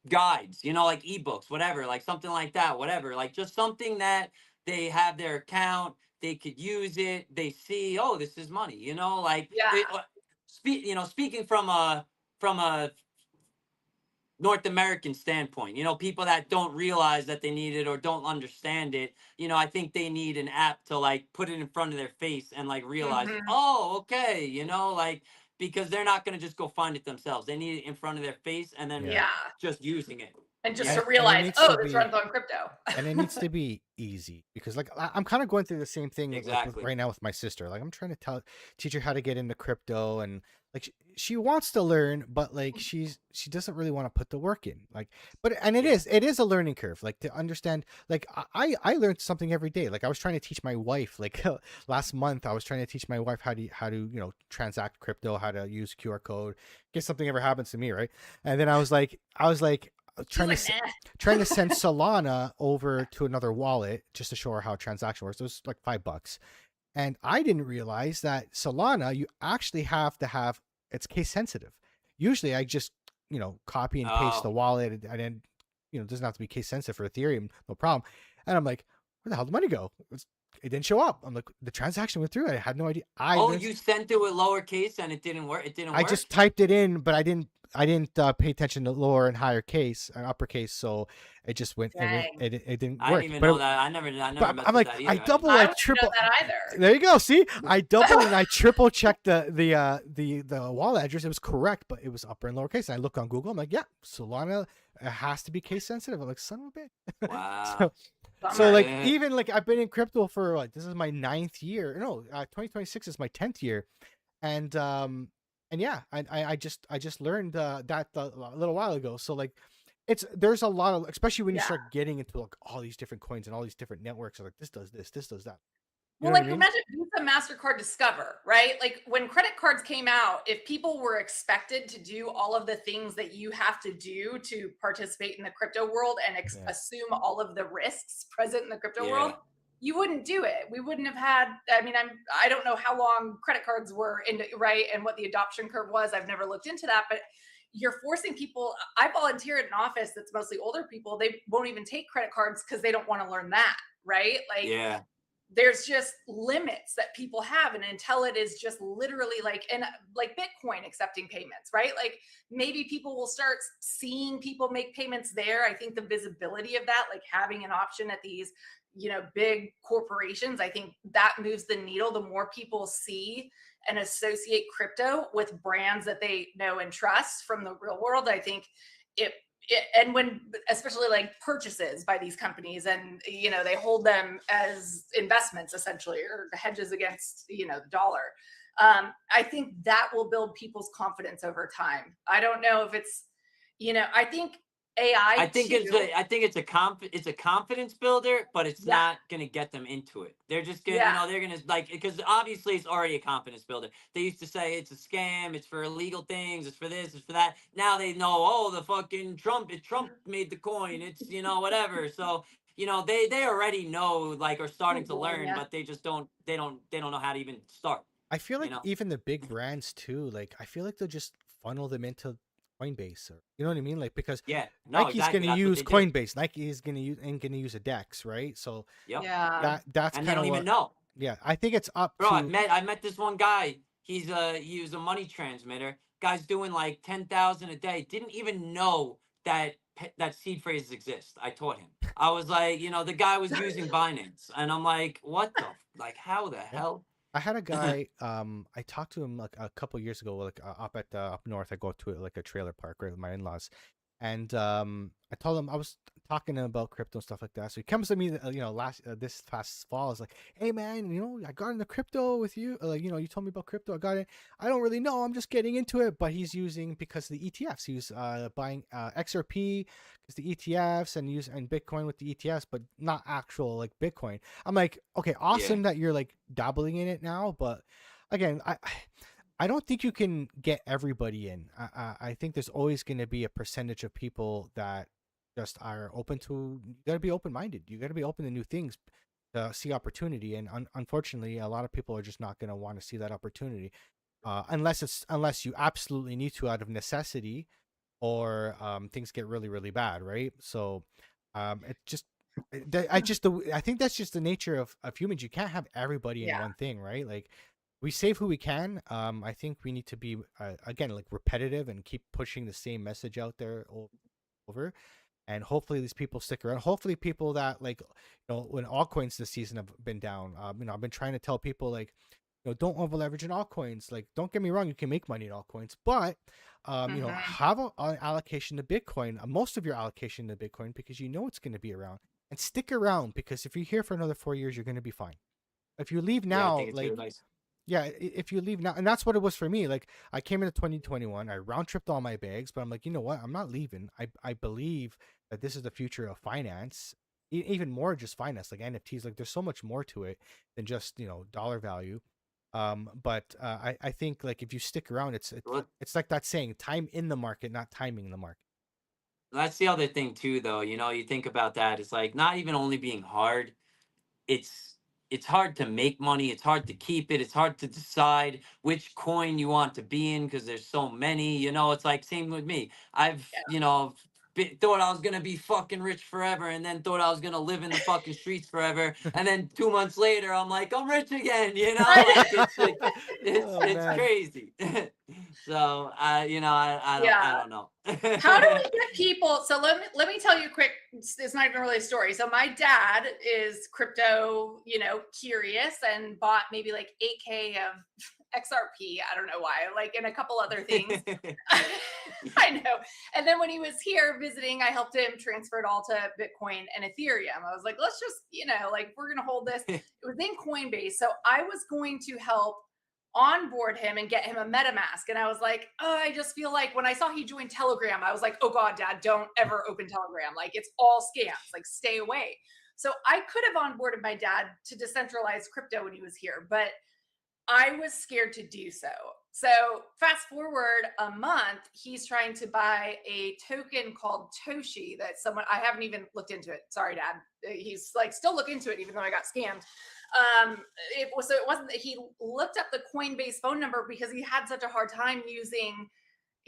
Speaker 3: guides, like ebooks, whatever, like something like that, whatever, like just something that they have their account, they could use it, they see, oh, this is money, like
Speaker 1: Yeah.
Speaker 3: speaking from a North American standpoint. You know, people that don't realize that they need it or don't understand it. You know, I think they need an app to like put it in front of their face and like realize,
Speaker 1: Hmm.
Speaker 3: oh, okay, you know, like because they're not going to just go find it themselves. They need it in front of their face and then
Speaker 2: Yeah.
Speaker 1: Yeah.
Speaker 3: just using it.
Speaker 1: And just
Speaker 3: Yeah.
Speaker 1: to
Speaker 2: And it
Speaker 1: realize,
Speaker 2: needs
Speaker 1: oh,
Speaker 2: to
Speaker 1: this
Speaker 2: be
Speaker 1: runs on crypto.
Speaker 2: and it needs to be easy because like I'm kind of going through the same thing like with,
Speaker 3: Exactly.
Speaker 2: right now with my sister. Like I'm trying to teach her how to get into crypto, and like she wants to learn, but like she doesn't really want to put the work in. Like, but and
Speaker 3: Yeah.
Speaker 2: it is a learning curve. Like to understand, like I learned something every day. Like I was trying to teach my wife. Like last month, I was trying to teach my wife how to transact crypto, how to use QR code. In case something ever happens to me, right? And then I was like trying
Speaker 1: She's
Speaker 2: to
Speaker 1: like, nah.
Speaker 2: trying to send Solana over to another wallet just to show her how transaction works. It was like $5. And I didn't realize that Solana, you actually have to have, it's case sensitive. Usually I just, copy and paste the
Speaker 3: Oh,
Speaker 2: wallet and then, it doesn't have to be case sensitive for Ethereum, no problem. And I'm like, where the hell did the money go? It didn't show up. I'm like, the transaction went through. I had no idea.
Speaker 3: oh, you sent it with lowercase and it didn't work. It didn't
Speaker 2: I
Speaker 3: work.
Speaker 2: just typed it in, but I didn't pay attention to lower and higher case and uppercase, so it just went.
Speaker 1: Dang.
Speaker 2: It didn't
Speaker 3: I
Speaker 2: work.
Speaker 3: didn't even
Speaker 2: But
Speaker 3: know that. I never
Speaker 2: but
Speaker 3: messed
Speaker 2: I'm
Speaker 3: with
Speaker 2: like
Speaker 3: that
Speaker 2: I
Speaker 3: either.
Speaker 2: double
Speaker 1: I
Speaker 2: like
Speaker 1: wouldn't know
Speaker 2: triple.
Speaker 1: that either.
Speaker 2: There you go. See, I double and I triple checked the wallet address. It was correct, but it was upper and lower case. And I look on Google. I'm like, yeah, Solana has to be case sensitive. I'm like, son of a bitch.
Speaker 3: Wow.
Speaker 2: So like
Speaker 3: Yeah.
Speaker 2: even like I've been in crypto for like this is my 9th year. No, 2026 is my 10th year, and yeah, I just learned that a little while ago. So like there's a lot of, especially when you
Speaker 1: Yeah.
Speaker 2: start getting into like all these different coins and all these different networks. Like this does this does that. You
Speaker 1: Well,
Speaker 2: know what I
Speaker 1: like
Speaker 2: mean?
Speaker 1: imagine Visa, MasterCard, Discover, right? Like when credit cards came out, if people were expected to do all of the things that you have to do to participate in the crypto world and
Speaker 2: Yeah.
Speaker 1: assume all of the risks present in the crypto world,
Speaker 3: Yeah.
Speaker 1: you wouldn't do it. We wouldn't have had, I mean, I don't know how long credit cards were in, right? And what the adoption curve was. I've never looked into that, but you're forcing people. I volunteer at an office that's mostly older people. They won't even take credit cards because they don't want to learn that, right? Like,
Speaker 3: Yeah.
Speaker 1: there's just limits that people have, and until it is just literally like, and like Bitcoin accepting payments, right? Like maybe people will start seeing people make payments there. I think the visibility of that, like having an option at these big corporations, I think that moves the needle. The more people see and associate crypto with brands that they know and trust from the real world, I think it and when especially like purchases by these companies, and they hold them as investments essentially, or hedges against the dollar. I think that will build people's confidence over time. I don't know if it's I think AI
Speaker 3: I think
Speaker 1: too.
Speaker 3: it's a confidence builder, but it's
Speaker 1: Yeah.
Speaker 3: not gonna get them into it. They're just gonna,
Speaker 1: Yeah.
Speaker 3: they're gonna like, because obviously it's already a confidence builder. They used to say it's a scam, it's for illegal things, it's for this, it's for that. Now they know, oh, the fucking Trump made the coin. It's whatever. So they already know, like, are starting to
Speaker 1: Well,
Speaker 3: learn,
Speaker 1: yeah.
Speaker 3: but they don't know how to even start.
Speaker 2: I feel
Speaker 3: You
Speaker 2: like
Speaker 3: know.
Speaker 2: even the big brands too. Like I feel like they'll just funnel them into Coinbase, or you know what I mean? Like because
Speaker 3: Yeah. No.
Speaker 2: Nike's
Speaker 3: Exactly.
Speaker 2: gonna
Speaker 3: That's what
Speaker 2: use
Speaker 3: they do.
Speaker 2: Coinbase. Nike is gonna use a DEX, right? So
Speaker 3: Yep.
Speaker 1: Yeah.
Speaker 2: that's
Speaker 3: And they
Speaker 2: kind of
Speaker 3: don't even
Speaker 2: what.
Speaker 3: know.
Speaker 2: Yeah, I think it's up
Speaker 3: Bro,
Speaker 2: to.
Speaker 3: I met this one guy. He was a money transmitter. Guy's doing like 10,000 a day. Didn't even know that seed phrases exist. I taught him. I was like, the guy was using Binance, and I'm like, what the like, how the
Speaker 2: Yeah.
Speaker 3: hell?
Speaker 2: I had a guy. I talked to him like a couple years ago, like up north. I go to like a trailer park right with my in-laws, and I told him I was talking to him about crypto and stuff like that. So he comes to me, last this past fall. I was like, "Hey man, I got into crypto with you. You told me about crypto. I got it. I don't really know. I'm just getting into it." But he's using because of the ETFs. He was buying XRP because the ETFs and Bitcoin with the ETFs, but not actual like Bitcoin. I'm like, okay, awesome that you're like dabbling in it now, but again, I don't think you can get everybody in. I think there's always going to be a percentage of people that just are open to. You got to be open minded. You got to be open to new things, to see opportunity. And unfortunately, a lot of people are just not going to want to see that opportunity, unless you absolutely need to out of necessity, or things get really really bad, right? So, it just. I think that's just the nature of humans. You can't have everybody in
Speaker 1: Yeah.
Speaker 2: one thing, right? Like we save who we can. I think we need to be again like repetitive and keep pushing the same message out there over, and hopefully these people stick around. Hopefully people that like, when altcoins this season have been down, I've been trying to tell people like, don't over leverage in altcoins. Like, don't get me wrong, you can make money in altcoins, but have an allocation to Bitcoin, most of your allocation to Bitcoin, because it's going to be around, and stick around, because if you're here for another 4 years, you're going to be fine. If you leave
Speaker 3: Yeah, I
Speaker 2: now,
Speaker 3: think it's
Speaker 2: like,
Speaker 3: good advice.
Speaker 2: yeah, if you leave now, and that's what it was for me. Like, I came into 2021, I round tripped all my bags, but I'm like, you know what? I'm not leaving. I believe that this is the future of finance, even more just finance, like NFTs. Like, there's so much more to it than just dollar value. But I think like if you stick around, it's like that saying, time in the market, not timing the market.
Speaker 3: That's the other thing too, though. You think about that. It's like not even only being hard. It's it's hard to make money. It's hard to keep it. It's hard to decide which coin you want to be in because there's so many. It's like same with me. I've thought I was gonna be fucking rich forever, and then thought I was gonna live in the fucking streets forever, and then 2 months later, I'm like, I'm rich again. Like it's like
Speaker 2: Oh
Speaker 3: it's
Speaker 2: man.
Speaker 3: crazy. So I
Speaker 1: Yeah.
Speaker 3: don't know.
Speaker 1: How do we get people? So let me tell you a quick. It's not even really a story. So my dad is crypto, curious, and bought maybe like 8K of XRP. I don't know why, like, and a couple other things. I know. And then when he was here visiting, I helped him transfer it all to Bitcoin and Ethereum. I was like, let's just, like, we're gonna hold this. It was in Coinbase, so I was going to help onboard him and get him a MetaMask. And I was like, oh, I just feel like when I saw he joined Telegram, I was like, oh God, Dad, don't ever open Telegram. Like, it's all scams. Like, stay away. So I could have onboarded my dad to decentralized crypto when he was here, but I was scared to do so. So fast forward a month, he's trying to buy a token called Toshi that I haven't even looked into it. Sorry, Dad. He's like still look into it, even though I got scammed. It wasn't that he looked up the Coinbase phone number because he had such a hard time he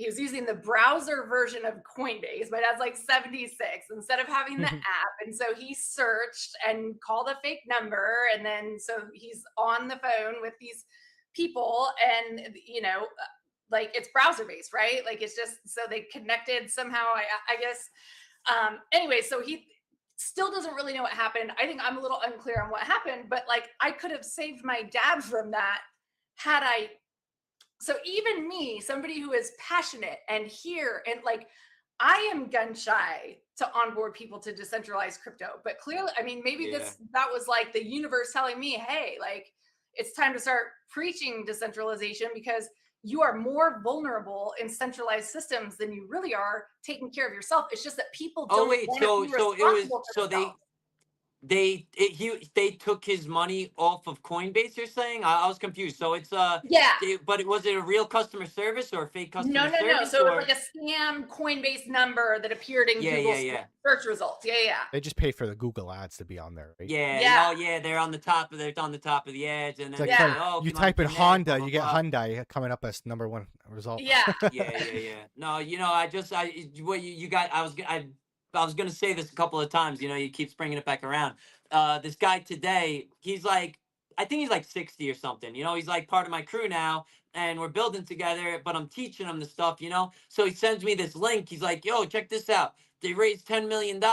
Speaker 1: was using the browser version of Coinbase, but that's like 76 instead of having the app. And so he searched and called a fake number. And then so he's on the phone with these people, and like, it's browser based, right? Like, it's just so they connected somehow, I guess. Anyway, so he still doesn't really know what happened. I think I'm a little unclear on what happened, but like, I could have saved my dad from that had I. So even me, somebody who is passionate and here, and like, I am gun shy to onboard people to decentralized crypto, but clearly, I mean, maybe that was like the universe telling me, hey, like, it's time to start preaching decentralization because you are more vulnerable in centralized systems than you really are taking care of yourself. It's just that people don't want to be responsible for themselves.
Speaker 3: They took his money off of Coinbase. You're saying? I was confused. So it's
Speaker 1: Yeah.
Speaker 3: but was it a real customer service or a fake customer
Speaker 1: No.
Speaker 3: service?
Speaker 1: So it was like a scam Coinbase number that appeared in Google search results. Yeah.
Speaker 2: They just pay for the Google ads to be on there, right?
Speaker 1: Yeah.
Speaker 3: Oh yeah, they're on the top of the ads, and then
Speaker 2: like, you type in Honda, you get Hyundai coming up as number one result.
Speaker 1: Yeah.
Speaker 3: Yeah. No, I was gonna say this a couple of times. He keeps bringing it back around. This guy today, he's like, I think he's like 60 or something. He's like part of my crew now, and we're building together. But I'm teaching him the stuff. So he sends me this link. He's like, "Yo, check this out. They raised $10 million."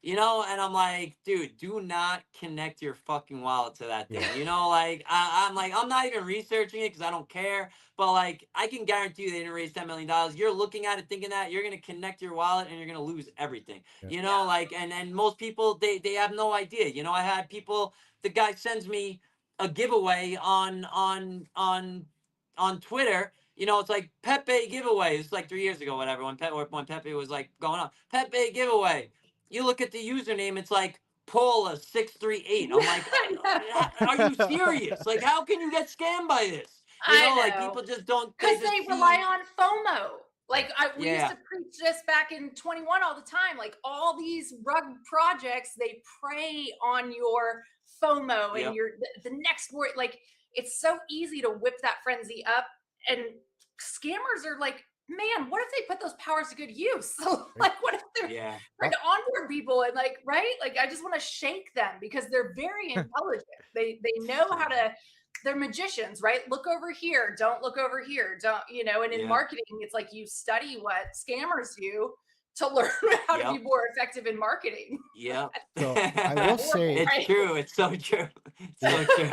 Speaker 3: And I'm like, dude, do not connect your fucking wallet to that thing. Like I'm like, I'm not even researching it because I don't care. But like, I can guarantee you they didn't raise $10 million. You're looking at it thinking that you're gonna connect your wallet and you're gonna lose everything. Like, and most people they have no idea. I had people. The guy sends me a giveaway on Twitter. It's like Pepe giveaway. It's like 3 years ago, whatever. When Pepe was like going on, Pepe giveaway. You look at the username, it's like Paula638. I'm like, are you serious? Like, how can you get scammed by this? Like, people just don't.
Speaker 1: Because they rely on FOMO. Like, we used to preach this back in 21 all the time. Like, all these rug projects, they prey on your FOMO and the next word. Like, it's so easy to whip that frenzy up. And scammers are like, man, what if they put those powers to good use? So, like, what if they're trying to onboard people and like, right? Like, I just want to shake them because they're very intelligent. They know how to. They're magicians, right? Look over here. Don't look over here. Don't, and in marketing, it's like you study what scammers do to learn how to be
Speaker 3: Yep.
Speaker 1: more effective in marketing.
Speaker 3: Yep.
Speaker 2: So I will say,
Speaker 3: It's
Speaker 1: Right?
Speaker 3: true. It's so true. It's
Speaker 2: the
Speaker 3: so true.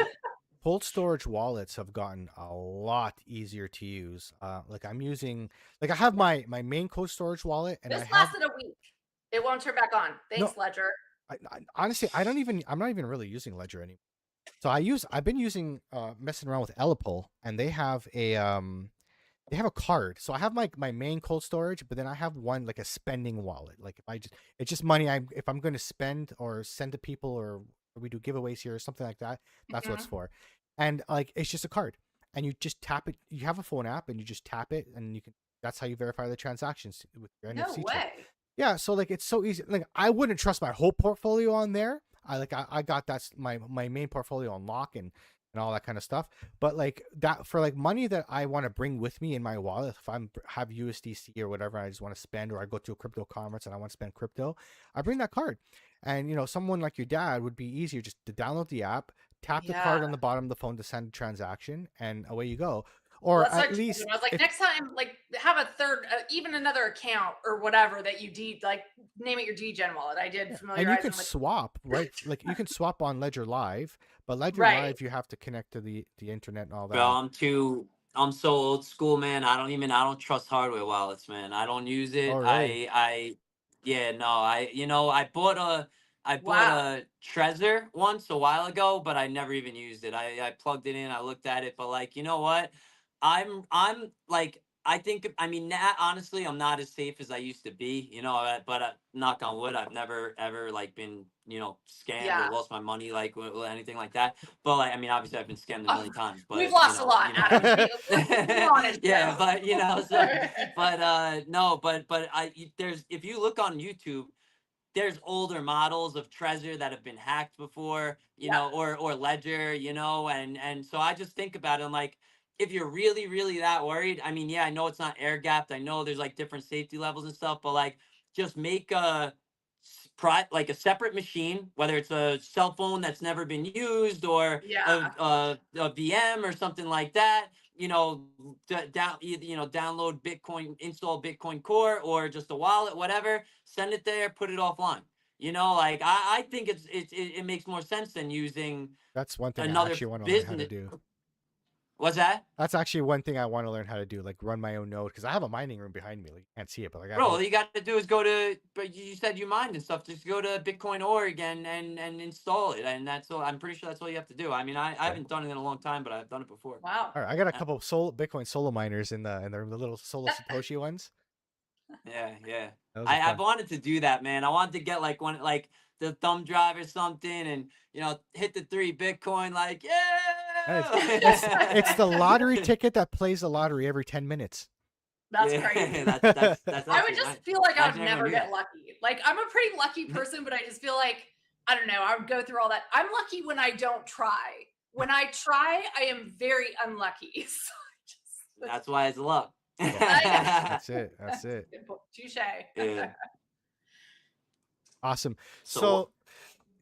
Speaker 2: cold storage wallets have gotten a lot easier to use. Like I'm using, like I have my main cold storage wallet, and I
Speaker 1: This
Speaker 2: have
Speaker 1: lasted a week. It won't turn back on.
Speaker 2: no.
Speaker 1: Thanks, Ledger.
Speaker 2: Honestly, I'm not even really using Ledger anymore. So I've been using messing around with Elipol, and they have a card. So I have my main cold storage, but then I have one like a spending wallet. Like if I just it's just money if I'm going to spend or send to people, or we do giveaways here or something like that, that's what it's
Speaker 1: Mhm.
Speaker 2: for. And like it's just a card. And you just tap it. You have a phone app and you just tap it, and you can that's how you verify the transactions with your
Speaker 1: No
Speaker 2: NFC chip.
Speaker 1: way.
Speaker 2: Yeah, so like it's so easy. Like I wouldn't trust my whole portfolio on there. I got that's my main portfolio on lock and all that kind of stuff. But like that for like money that I want to bring with me in my wallet, if I'm have USDC or whatever, I just want to spend, or I go to a crypto conference and I want to spend crypto, I bring that card. And someone like your dad would be easier just to download the app, tap the
Speaker 1: Yeah.
Speaker 2: card on the bottom of the phone to send a transaction, and away you go.
Speaker 1: Well,
Speaker 2: Or
Speaker 1: that's what I
Speaker 2: at
Speaker 1: told him.
Speaker 2: least
Speaker 1: I was like,
Speaker 2: if
Speaker 1: next time, like, have a third, even another account or whatever that you like, name it your DGen wallet. I did
Speaker 2: yeah, and you
Speaker 1: familiarize
Speaker 2: can
Speaker 1: him with.
Speaker 2: swap, right? Like you can swap on Ledger Live, but Ledger
Speaker 1: Right.
Speaker 2: Live you have to connect to the internet and all
Speaker 3: Bro,
Speaker 2: that.
Speaker 3: I'm so old school, man. I don't trust hardware wallets, man. I don't use
Speaker 2: Oh,
Speaker 3: it.
Speaker 2: really?
Speaker 3: Yeah, no, I bought
Speaker 1: Wow.
Speaker 3: a Trezor once a while ago, but I never even used it. I plugged it in, I looked at it, but like, you know what? I'm like, I mean, honestly, I'm not as safe as I used to be, but knock on wood, I've never ever like been, scammed or
Speaker 1: Yeah.
Speaker 3: lost my money, like with anything like that. But like, I mean, obviously, I've been scammed a
Speaker 1: Oh,
Speaker 3: million times.
Speaker 1: we've
Speaker 3: But
Speaker 1: lost a lot, Adam. Let's be honest,
Speaker 3: yeah,
Speaker 1: though.
Speaker 3: but so but no, but there's if you look on YouTube, there's older models of Trezor that have been hacked before,
Speaker 1: Yep.
Speaker 3: or Ledger, and so I just think about it. I'm like, if you're really, really that worried, I mean, yeah, I know it's not air gapped. I know there's like different safety levels and stuff, but like, just make like a separate machine, whether it's a cell phone that's never been used or
Speaker 1: Yeah.
Speaker 3: a VM or something like that. Download Bitcoin, install Bitcoin Core or just a wallet, whatever. Send it there, put it offline. Like I think it makes more sense than using
Speaker 2: That's one thing I
Speaker 3: another
Speaker 2: actually want to learn how to
Speaker 3: business.
Speaker 2: do.
Speaker 3: What's that?
Speaker 2: That's actually one thing I want to learn how to do, like run my own node, because I have a mining room behind me. Like you can't see it, but like I have
Speaker 3: Bro,
Speaker 2: a
Speaker 3: all you got to do is but you said you mined and stuff. Just go to Bitcoin.org and install it, and that's all. I'm pretty sure that's all you have to do. I mean, I
Speaker 2: okay.
Speaker 3: haven't done it in a long time, but I've done it before.
Speaker 1: Wow.
Speaker 2: All right, I got a
Speaker 3: Uh,
Speaker 2: couple of Bitcoin solo miners in the little solo Satoshi ones.
Speaker 3: Yeah, yeah.
Speaker 2: Those are
Speaker 3: I
Speaker 2: fun.
Speaker 3: wanted to do that, man. I wanted to get like the thumb drive or something, and hit the 3 Bitcoin, like
Speaker 2: And it's
Speaker 3: yeah.
Speaker 2: the lottery ticket that plays the lottery every 10 minutes.
Speaker 1: That's crazy.
Speaker 3: Yeah, that's
Speaker 1: I would
Speaker 3: actually
Speaker 1: just
Speaker 3: nice.
Speaker 1: feel like I would
Speaker 3: Imagine everyone
Speaker 1: never
Speaker 3: knew
Speaker 1: get
Speaker 3: that.
Speaker 1: lucky. Like, I'm a pretty lucky person, but I just feel like, I don't know, I would go through all that. I'm lucky when I don't try. When I try, I am very unlucky. So
Speaker 3: That's why it's luck.
Speaker 2: Yeah,
Speaker 1: I,
Speaker 2: that's it. That's it.
Speaker 1: touche.
Speaker 3: Yeah.
Speaker 2: Awesome.
Speaker 3: So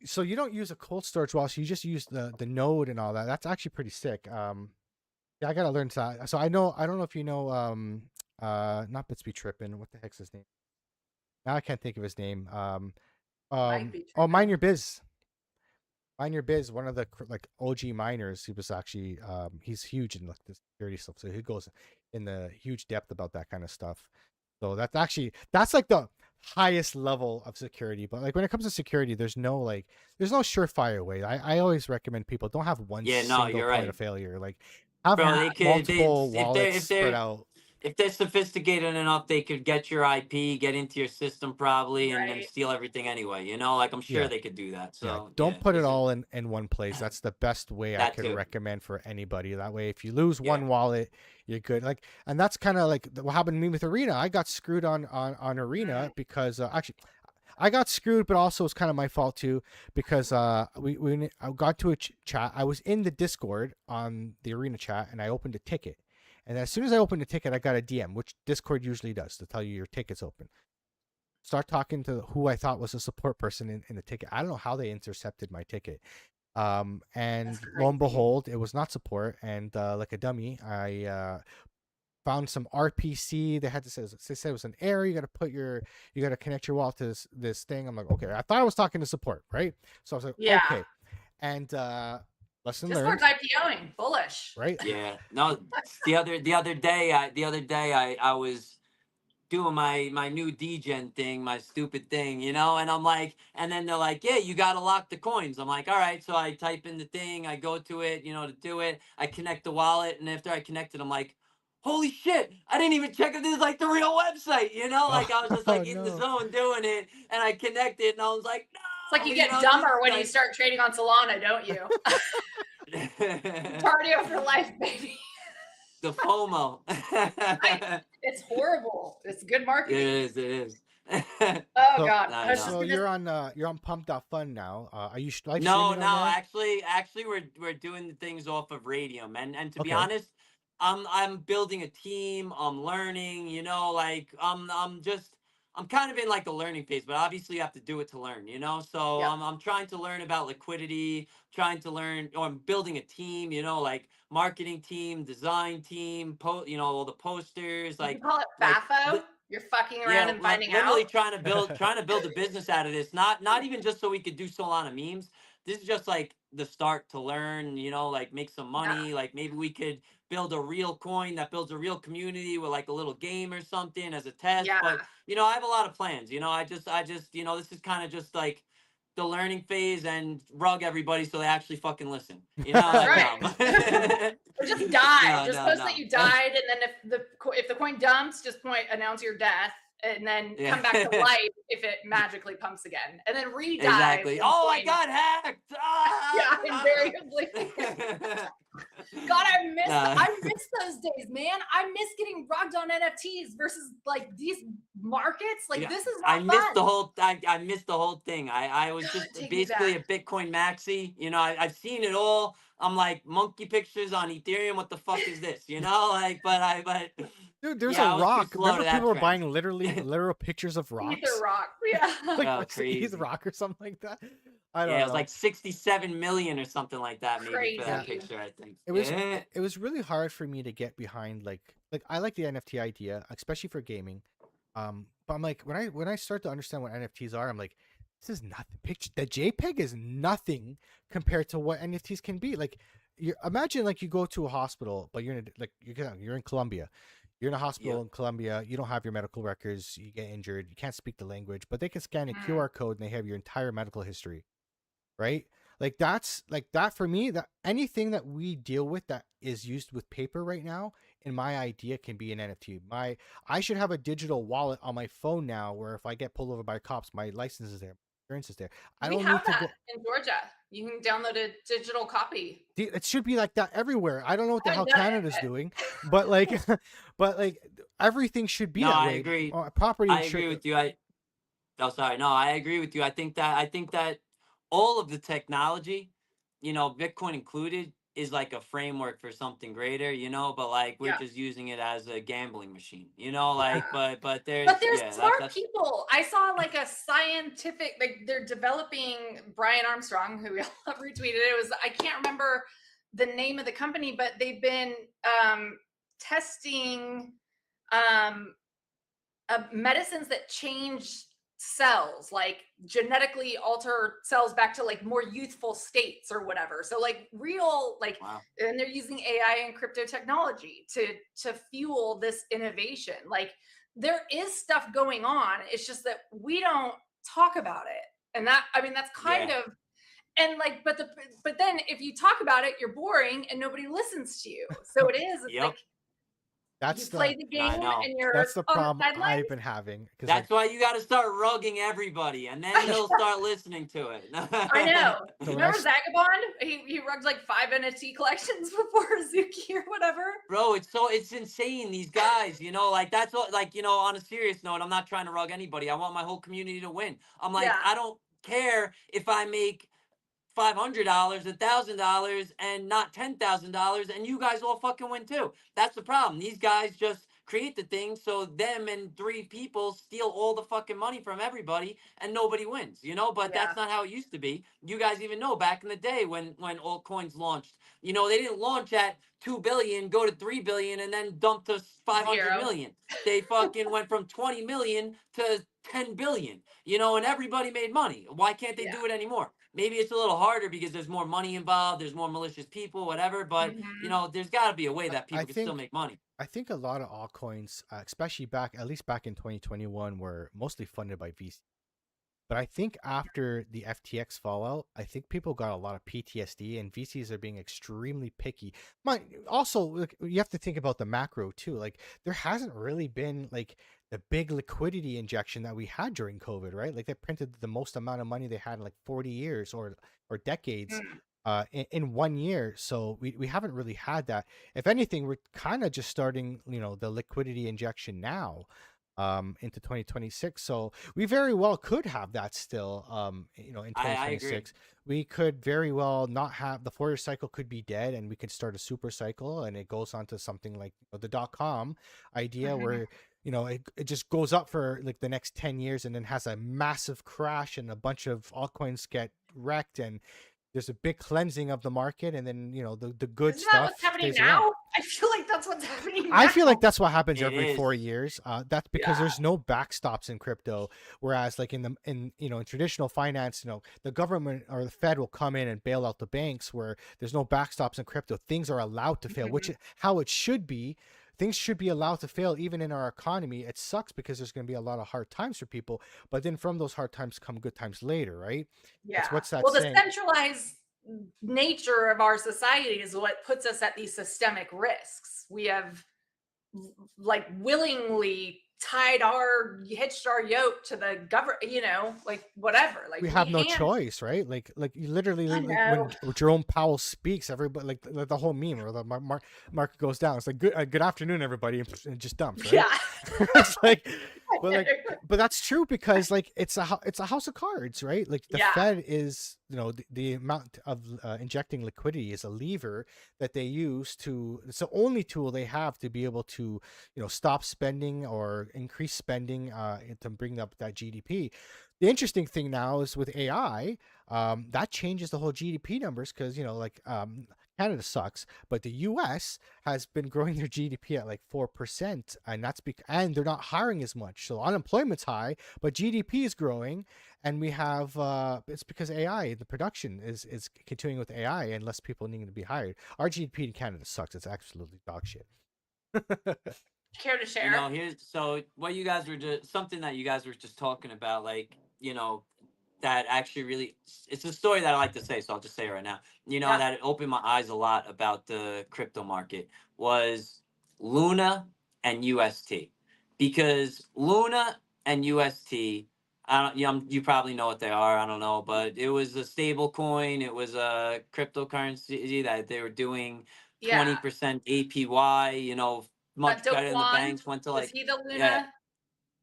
Speaker 2: So you don't use a cold storage wallet, so you just use the node and all that. That's actually pretty sick. Yeah, I gotta learn that. So I don't know if you know not Bitsby Trippin. What the heck's his name? Now I can't think of his name.
Speaker 1: Might be
Speaker 2: Oh, Mind
Speaker 1: tripping.
Speaker 2: Your Biz. Mind Your Biz, one of the like OG miners. He was actually he's huge in like the security stuff. So he goes in the huge depth about that kind of stuff. So that's like the highest level of security. But like when it comes to security, there's no surefire way. I always recommend people don't have one
Speaker 3: yeah, no,
Speaker 2: single
Speaker 3: you're
Speaker 2: point
Speaker 3: right.
Speaker 2: of failure. Like have
Speaker 3: Bro,
Speaker 1: Yeah.
Speaker 2: multiple wallets spread out.
Speaker 3: if they're sophisticated enough, they could get your IP, get into your system probably, and then
Speaker 1: Right.
Speaker 3: steal everything anyway. Like I'm sure
Speaker 2: Yeah.
Speaker 3: they could do that.
Speaker 2: Yeah,
Speaker 3: So
Speaker 2: don't
Speaker 3: yeah,
Speaker 2: put it
Speaker 3: listen,
Speaker 2: all in one place. That's the best way I
Speaker 3: that
Speaker 2: could
Speaker 3: too.
Speaker 2: recommend for anybody. That way, if you lose
Speaker 3: Yeah,
Speaker 2: one wallet, you're good. Like, and that's kind of like what happened to me with Arena. I got screwed on Arena because actually, I got screwed, but also it's kind of my fault too because I got to a chat. I was in the Discord on the Arena chat, and I opened a ticket. And as soon as I opened the ticket, I got a DM, which Discord usually does to tell you your ticket's open. Start talking to who I thought was a support person in the ticket. I don't know how they intercepted my ticket.
Speaker 1: That's
Speaker 2: And lo and
Speaker 1: crazy.
Speaker 2: behold, it was not support. And like a dummy, I found some RPC. They said it was an error. You got to connect your wallet to this thing. I'm like, okay. I thought I was talking to support, right? So I was like,
Speaker 1: Yeah.
Speaker 2: okay. And lesson learned,
Speaker 1: Discord's IPOing, bullish.
Speaker 2: right?
Speaker 3: Yeah. No, the other day I was doing my new degen thing, my stupid thing, you know, and I'm like, and then they're like, yeah, you gotta lock the coins. I'm like, all right. So I type in the thing, I go to it, you know, to do it. I connect the wallet, and after I connect it, I'm like, holy shit, I didn't even check if this is like the real website, you know? Like I was just like in the zone doing it, and I connected, and I was like, no.
Speaker 1: It's like you get dumber when you start trading on Solana, don't you? Cardio for life, baby.
Speaker 3: The FOMO.
Speaker 1: It's horrible. It's good marketing.
Speaker 3: It is.
Speaker 1: Oh God.
Speaker 3: I know.
Speaker 2: So you're on Pump.fun now. Are you live
Speaker 3: No,
Speaker 2: streaming on there?
Speaker 3: actually, we're doing the things off of Radium, and to be
Speaker 2: Okay.
Speaker 3: honest, I'm building a team. I'm learning, you know, like I'm kind of in like the learning phase, but obviously you have to do it to learn, you know. So
Speaker 1: Yep.
Speaker 3: I'm trying to learn about liquidity, trying to learn, or I'm building a team, you know, like marketing team, design team, you know, all the posters,
Speaker 1: You
Speaker 3: like
Speaker 1: can call it
Speaker 3: like
Speaker 1: FAFO. You're fucking around and finding
Speaker 3: literally
Speaker 1: out.
Speaker 3: trying to build a business out of this. Not even just so we could do Solana memes. This is just like the start to learn, you know, like make some
Speaker 1: Yeah.
Speaker 3: money. Like maybe we could build a real coin that builds a real community with like a little game or something as a test.
Speaker 1: Yeah.
Speaker 3: But you know, I have a lot of plans. You know, I just, you know, this is kind of just like the learning phase and rug everybody so they actually fucking listen. You know,
Speaker 1: That's
Speaker 3: like
Speaker 1: right. Or just die.
Speaker 3: no,
Speaker 1: Just
Speaker 3: no,
Speaker 1: post
Speaker 3: no.
Speaker 1: that you died, and then if the coin dumps, just announce your death, and then
Speaker 3: Yeah.
Speaker 1: come back to life if it magically pumps again, and then re-die.
Speaker 3: Exactly.
Speaker 1: when the
Speaker 3: Oh, I
Speaker 1: coin-
Speaker 3: got hacked. Ah!
Speaker 1: Yeah, invariably. God, I miss those days, man. I miss getting rugged on NFTs versus like these markets. Like
Speaker 3: Yeah,
Speaker 1: this is
Speaker 3: I
Speaker 1: not
Speaker 3: missed
Speaker 1: fun.
Speaker 3: the whole. I missed the whole thing. I was just
Speaker 1: Take me
Speaker 3: basically a
Speaker 1: back.
Speaker 3: Bitcoin maxi. You know, I've seen it all. I'm like monkey pictures on Ethereum. What the fuck is this? You know, like, but
Speaker 2: Dude, there's
Speaker 3: yeah,
Speaker 2: a
Speaker 3: I was too
Speaker 2: rock.
Speaker 3: slow
Speaker 2: Remember
Speaker 3: to that
Speaker 2: people were
Speaker 3: trend.
Speaker 2: buying literal pictures of rocks?
Speaker 1: Ether rock. Yeah.
Speaker 2: Like
Speaker 3: Oh,
Speaker 2: what's the ETH
Speaker 3: crazy.
Speaker 2: rock or something like that? I don't
Speaker 3: Yeah, it was
Speaker 2: know.
Speaker 3: like 67 million or something like that, maybe for that
Speaker 1: Crazy.
Speaker 3: picture. I think
Speaker 2: It was
Speaker 3: Yeah.
Speaker 2: it was really hard for me to get behind like I like the NFT idea, especially for gaming. But I'm like when I start to understand what NFTs are, I'm like, this is nothing. Picture the JPEG is nothing compared to what NFTs can be. Like you imagine like you go to a hospital, but you're in Colombia. You're in a hospital
Speaker 3: Yep.
Speaker 2: in Colombia. You don't have your medical records. You get injured. You can't speak the language, but they can scan a
Speaker 1: Mm.
Speaker 2: QR code and they have your entire medical history, right? Like that's like that for me. That anything that we deal with that is used with paper right now, in my idea, can be an NFT. I should have a digital wallet on my phone now, where if I get pulled over by cops, my license is there, my insurance is there. I
Speaker 1: We
Speaker 2: don't
Speaker 1: have
Speaker 2: need to
Speaker 1: that
Speaker 2: go.
Speaker 1: in Georgia. You can download a digital copy.
Speaker 2: It should be like that everywhere. I don't know what the
Speaker 1: I
Speaker 2: hell
Speaker 1: haven't done it
Speaker 2: Canada's
Speaker 1: yet.
Speaker 2: doing, but like, but like everything should be
Speaker 3: No,
Speaker 2: that
Speaker 3: I
Speaker 2: way.
Speaker 3: agree.
Speaker 2: Property
Speaker 3: I agree
Speaker 2: insurance.
Speaker 3: with you. Oh, sorry. No, I agree with you. I think that all of the technology, you know, Bitcoin included, is like a framework for something greater, you know, but like we're
Speaker 1: Yeah.
Speaker 3: just using it as a gambling machine, you know,
Speaker 1: Yeah.
Speaker 3: like but there's
Speaker 1: But there's
Speaker 3: yeah,
Speaker 1: smart
Speaker 3: that's
Speaker 1: people. I saw like a scientific, like they're developing Brian Armstrong, who we all retweeted. It was, I can't remember the name of the company, but they've been testing medicines that change cells, like genetically alter cells back to like more youthful states or whatever. So like real, like,
Speaker 3: wow.
Speaker 1: and they're using AI and crypto technology to fuel this innovation. Like there is stuff going on. It's just that we don't talk about it. And that, I mean, that's kind
Speaker 3: Yeah.
Speaker 1: of, and like, but then if you talk about it, you're boring and nobody listens to you. So it is, it's
Speaker 3: Yep.
Speaker 1: like you
Speaker 2: That's
Speaker 1: play
Speaker 2: the
Speaker 1: the
Speaker 3: I
Speaker 1: game
Speaker 3: know.
Speaker 1: and you're
Speaker 2: that's the
Speaker 1: on
Speaker 2: problem
Speaker 1: the sidelines.
Speaker 2: I've been having because
Speaker 3: That's why you got to start rugging everybody, and then they'll start listening to it.
Speaker 1: I know.
Speaker 2: So when I
Speaker 1: Remember Zagabond? He rugged like 5 NFT collections before Zuki or whatever.
Speaker 3: Bro, it's insane. These guys, you know, like that's what, like, you know, on a serious note, I'm not trying to rug anybody. I want my whole community to win. I'm like,
Speaker 1: Yeah.
Speaker 3: I don't care if I make $500, $1,000, and not $10,000, and you guys all fucking win too. That's the problem. These guys just create the thing so them and three people steal all the fucking money from everybody and nobody wins, you know. But
Speaker 1: Yeah.
Speaker 3: that's not how it used to be. You guys even know back in the day when altcoins launched, you know, they didn't launch at 2 billion, go to 3 billion, and then dump to 500
Speaker 1: Zero.
Speaker 3: million. They fucking went from 20 million to 10 billion, and everybody made money. Why can't they
Speaker 1: Yeah.
Speaker 3: do it anymore? Maybe it's a little harder because there's more money involved, there's more malicious people, whatever, but there's got to be a way that
Speaker 2: I
Speaker 3: people can still
Speaker 2: think
Speaker 3: make money.
Speaker 2: I think a lot of altcoins, especially at least back in 2021, were mostly funded by VC. But I think after the FTX fallout, I think people got a lot of PTSD, and VCs are being extremely picky. Also, like, you have to think about the macro too. Like, there hasn't really been like the big liquidity injection that we had during COVID, right? Like, they printed the most amount of money they had in like 40 years or decades.
Speaker 1: Mm.
Speaker 2: In 1 year, so we haven't really had that. If anything, we're kind of just starting, the liquidity injection now, into 2026. So we very well could have that still, in
Speaker 3: I agree.
Speaker 2: 2026. We could very well not have the Fourier cycle could be dead, and we could start a super cycle, and it goes on to something like the .com idea,
Speaker 1: Mhm.
Speaker 2: where it just goes up for like the next 10 years and then has a massive crash and a bunch of altcoins get wrecked, and there's a big cleansing of the market, and then the good
Speaker 1: Isn't that
Speaker 2: stuff
Speaker 1: what's happening
Speaker 2: stays around.
Speaker 1: now? I feel like that's what's happening
Speaker 2: I feel like
Speaker 1: now.
Speaker 2: that's what happens
Speaker 3: It
Speaker 2: every 4
Speaker 3: is.
Speaker 2: years. That's because
Speaker 1: Yeah.
Speaker 2: there's no backstops in crypto. Whereas, like in traditional finance, the government or the Fed will come in and bail out the banks. Where there's no backstops in crypto, things are allowed to fail, which
Speaker 1: Mhm.
Speaker 2: is how it should be. Things should be allowed to fail, even in our economy. It sucks because there's going to be a lot of hard times for people, but then from those hard times come good times later, right? It's
Speaker 1: Yeah.
Speaker 2: what's that
Speaker 1: Well, the
Speaker 2: saying?
Speaker 1: centralized nature of our society is what puts us at these systemic risks. We have like willingly hitched our yoke to the government, like whatever. Like
Speaker 2: We
Speaker 1: we
Speaker 2: have no
Speaker 1: hand.
Speaker 2: choice, right? Like you literally,
Speaker 1: I
Speaker 2: like when
Speaker 1: know.
Speaker 2: Jerome Powell speaks, everybody, like the whole meme or the market goes down. It's like good afternoon, everybody, and it just dumps, right?
Speaker 1: Yeah.
Speaker 2: It's like, but that's true, because like it's a house of cards, right? Like the
Speaker 1: Yeah.
Speaker 2: Fed is, the amount of injecting liquidity is a lever that they use to. It's the only tool they have to be able to stop spending or increase spending, to bring up that GDP. The interesting thing now is with AI, that changes the whole GDP numbers, because Canada sucks, but the U.S. has been growing their GDP at like 4%, and and they're not hiring as much, so unemployment's high, but GDP is growing, and we have it's because AI, the production is continuing with AI, and less people needing to be hired. Our GDP in Canada sucks; it's absolutely dog shit.
Speaker 1: Care to share?
Speaker 3: Here's so what you guys were just something that you guys were just talking about, like, that actually really, it's a story that I like to say, so I'll just say it right now.
Speaker 1: Yeah.
Speaker 3: That opened my eyes a lot about the crypto market was Luna and UST. Because Luna and UST, I don't, you probably know what they are, I don't know, but it was a stable coin, it was a cryptocurrency that they were doing
Speaker 1: Yeah.
Speaker 3: 20% APY, much
Speaker 1: Do
Speaker 3: better than the
Speaker 1: Kwon.
Speaker 3: banks, went to
Speaker 1: Was
Speaker 3: like,
Speaker 1: he the
Speaker 3: yeah,
Speaker 1: Luna?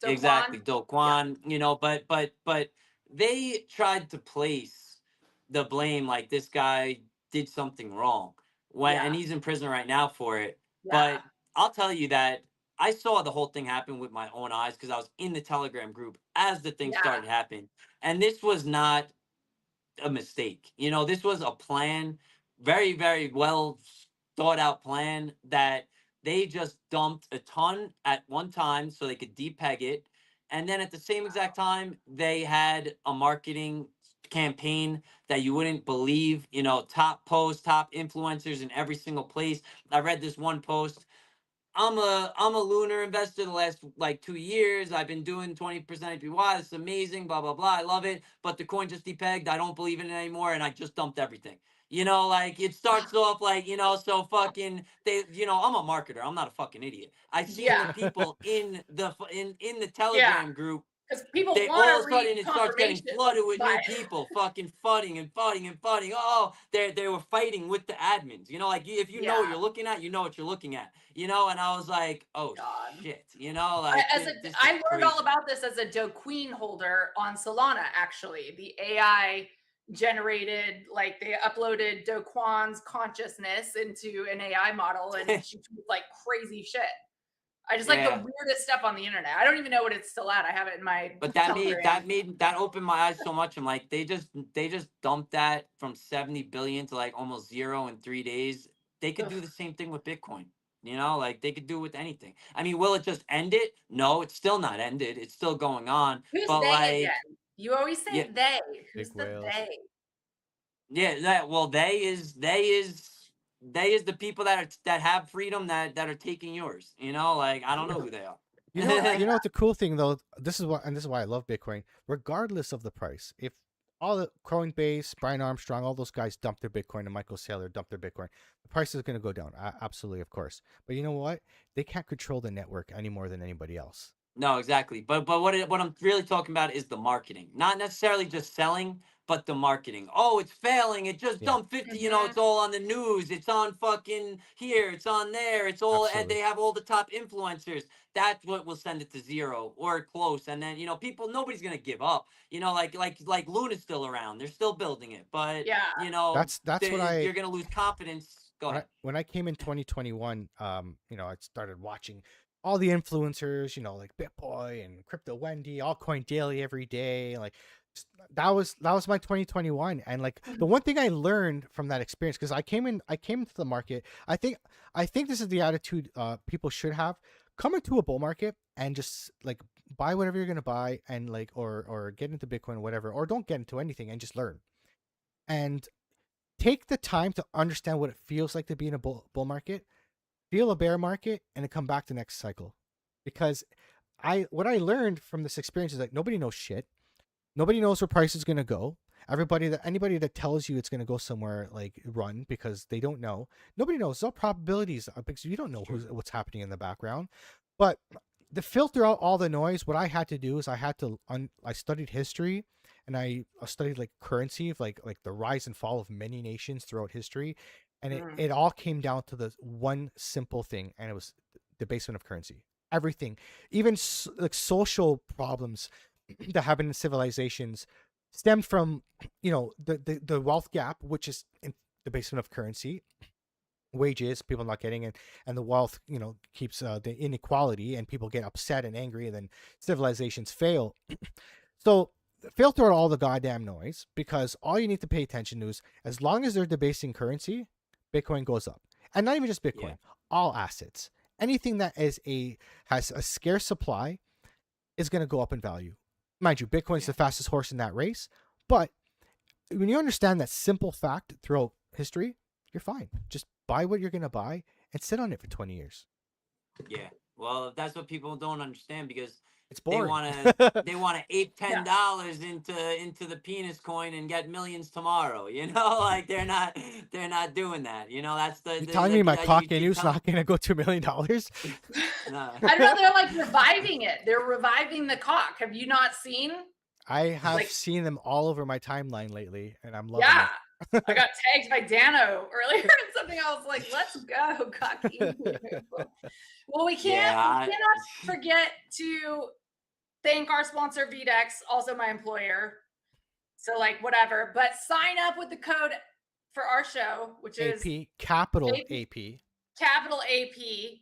Speaker 1: Do Kwon?
Speaker 3: exactly, Do
Speaker 1: Yeah.
Speaker 3: Kwon, but they tried to place the blame like this guy did something wrong, and
Speaker 1: Yeah.
Speaker 3: he's in prison right now for it.
Speaker 1: Yeah.
Speaker 3: But I'll tell you that I saw the whole thing happen with my own eyes because I was in the Telegram group as the thing
Speaker 1: Yeah.
Speaker 3: started happening, and this was not a mistake. This was a plan, very, very well thought out plan that they just dumped a ton at one time so they could depeg it. And then at the same exact time, they had a marketing campaign that you wouldn't believe, top posts, top influencers in every single place. I read this one post. I'm a lunar investor the last like 2 years. I've been doing 20% APY. It's amazing, blah blah blah. I love it. But the coin just depegged. I don't believe in it anymore, and I just dumped everything. Like it starts off like, so fucking they, I'm a marketer. I'm not a fucking idiot. I've seen the
Speaker 1: Yeah.
Speaker 3: people in the
Speaker 1: Yeah.
Speaker 3: Telegram group,
Speaker 1: Because people
Speaker 3: they
Speaker 1: want
Speaker 3: all of
Speaker 1: to
Speaker 3: a
Speaker 1: read
Speaker 3: sudden it starts getting
Speaker 1: confirmation.
Speaker 3: flooded with
Speaker 1: But
Speaker 3: new people, fucking fighting and fighting and fighting. Oh, they were fighting with the admins. Like if you know what
Speaker 1: yeah.
Speaker 3: you're looking at, you know what you're looking at. And I was like, oh
Speaker 1: God.
Speaker 3: shit, like this
Speaker 1: I
Speaker 3: is
Speaker 1: learned all
Speaker 3: crazy.
Speaker 1: about this as a Do Queen holder on Solana. Actually, the AI generated, like, they uploaded Do Kwon's consciousness into an AI model, and she tweets like crazy shit. I just like the
Speaker 3: Yeah,
Speaker 1: weirdest stuff on the internet. I don't even know what it's still at. I have it in my
Speaker 3: but that made
Speaker 1: Telegram.
Speaker 3: that made that opened my eyes so much. I'm like, they just dumped that from 70 billion to like almost zero in 3 days. they could
Speaker 1: Ugh.
Speaker 3: do the same thing with Bitcoin. You know, like they could do with anything. I mean, will it just end it? No, it's still not ended. It's still going on.
Speaker 1: Who's
Speaker 3: But
Speaker 1: they
Speaker 3: like,
Speaker 1: again? You always
Speaker 3: yeah,
Speaker 1: say they. Who's
Speaker 2: Big
Speaker 1: the
Speaker 2: whales.
Speaker 1: they?
Speaker 3: yeah. That well, they is the people that have freedom that are taking yours. You know, like I don't know who they are.
Speaker 2: You know what the cool thing though, this is why I love Bitcoin. Regardless of the price, if all the Coinbase, Brian Armstrong, all those guys dump their Bitcoin, and Michael Saylor dump their Bitcoin, the price is going to go down. Absolutely, of course. But you know what? They can't control the network any more than anybody else.
Speaker 3: No, exactly. But what I'm really talking about is the marketing, not necessarily just selling, but the marketing. Oh, it's failing. It just
Speaker 2: Yeah,
Speaker 3: dumped 50. You know,
Speaker 1: Hmm.
Speaker 3: it's all on the news. It's on fucking here. It's on there. It's all, and
Speaker 2: absolutely.
Speaker 3: they have all the top influencers. That's what will send it to zero or close. And then people, nobody's gonna give up. You know, like Luna's still around. They're still building it, but
Speaker 1: Yeah.
Speaker 2: That's what
Speaker 3: you're gonna lose confidence. Go ahead.
Speaker 2: when I came in 2021, I started watching all the influencers, like BitBoy and Crypto Wendy, all Coin Daily every day. Like that was my 2021. And like the one thing I learned from that experience, because I came into the market. I think this is the attitude people should have. Come into a bull market and just like buy whatever you're gonna buy and like or get into Bitcoin or whatever, or don't get into anything and just learn. And take the time to understand what it feels like to be in a bull market, feel a bear market, and then come back the next cycle. Because what I learned from this experience is that nobody knows shit. Nobody knows where price is gonna go. Anybody that tells you it's gonna go somewhere, like, run, because they don't know. Nobody knows. It's all probabilities because you don't know what's happening in the background. But to filter out all the noise, what I had to do is I studied history, and I studied like currency of like the rise and fall of many nations throughout history, and
Speaker 1: Mm.
Speaker 2: it all came down to the one simple thing, and it was the basement of currency. Everything, even like social problems that happen in civilizations, stemmed from the wealth gap, which is in the basement of currency, wages people not getting, and the wealth keeps the inequality, and people get upset and angry, and then civilizations fail. So filter out all the goddamn noise, because all you need to pay attention to is, as long as they're debasing currency, Bitcoin goes up. And not even just
Speaker 3: Yeah,
Speaker 2: Bitcoin, all assets, anything that has a scarce supply is going to go up in value. Mind you, Bitcoin's
Speaker 3: yeah.
Speaker 2: the fastest horse in that race, but when you understand that simple fact throughout history, you're fine. Just buy what you're going to buy and sit on it for 20 years.
Speaker 3: Yeah. Well, that's what people don't understand, because
Speaker 2: It's
Speaker 3: they
Speaker 2: boring.
Speaker 3: wanna they wanna ape
Speaker 1: Yeah.
Speaker 3: $10 into the penis coin and get millions tomorrow. You know, like they're not doing that. You know, that's
Speaker 2: You telling me my cock
Speaker 3: you
Speaker 2: is
Speaker 3: tell
Speaker 2: not going to go to $1 million?
Speaker 3: no.
Speaker 1: I don't know. They're like reviving it. They're reviving the cock. Have you not seen?
Speaker 2: I have
Speaker 1: Like,
Speaker 2: seen them all over my timeline lately, and I'm loving
Speaker 1: yeah.
Speaker 2: it.
Speaker 1: I got tagged by Dano earlier in something. I was like, let's go, cocky. Well, we
Speaker 3: Yeah.
Speaker 1: cannot forget to thank our sponsor, VDEX, also my employer. So, like, whatever. But sign up with the code for our show, which is
Speaker 2: AP, capital
Speaker 1: AP.
Speaker 2: AP.
Speaker 1: capital AP.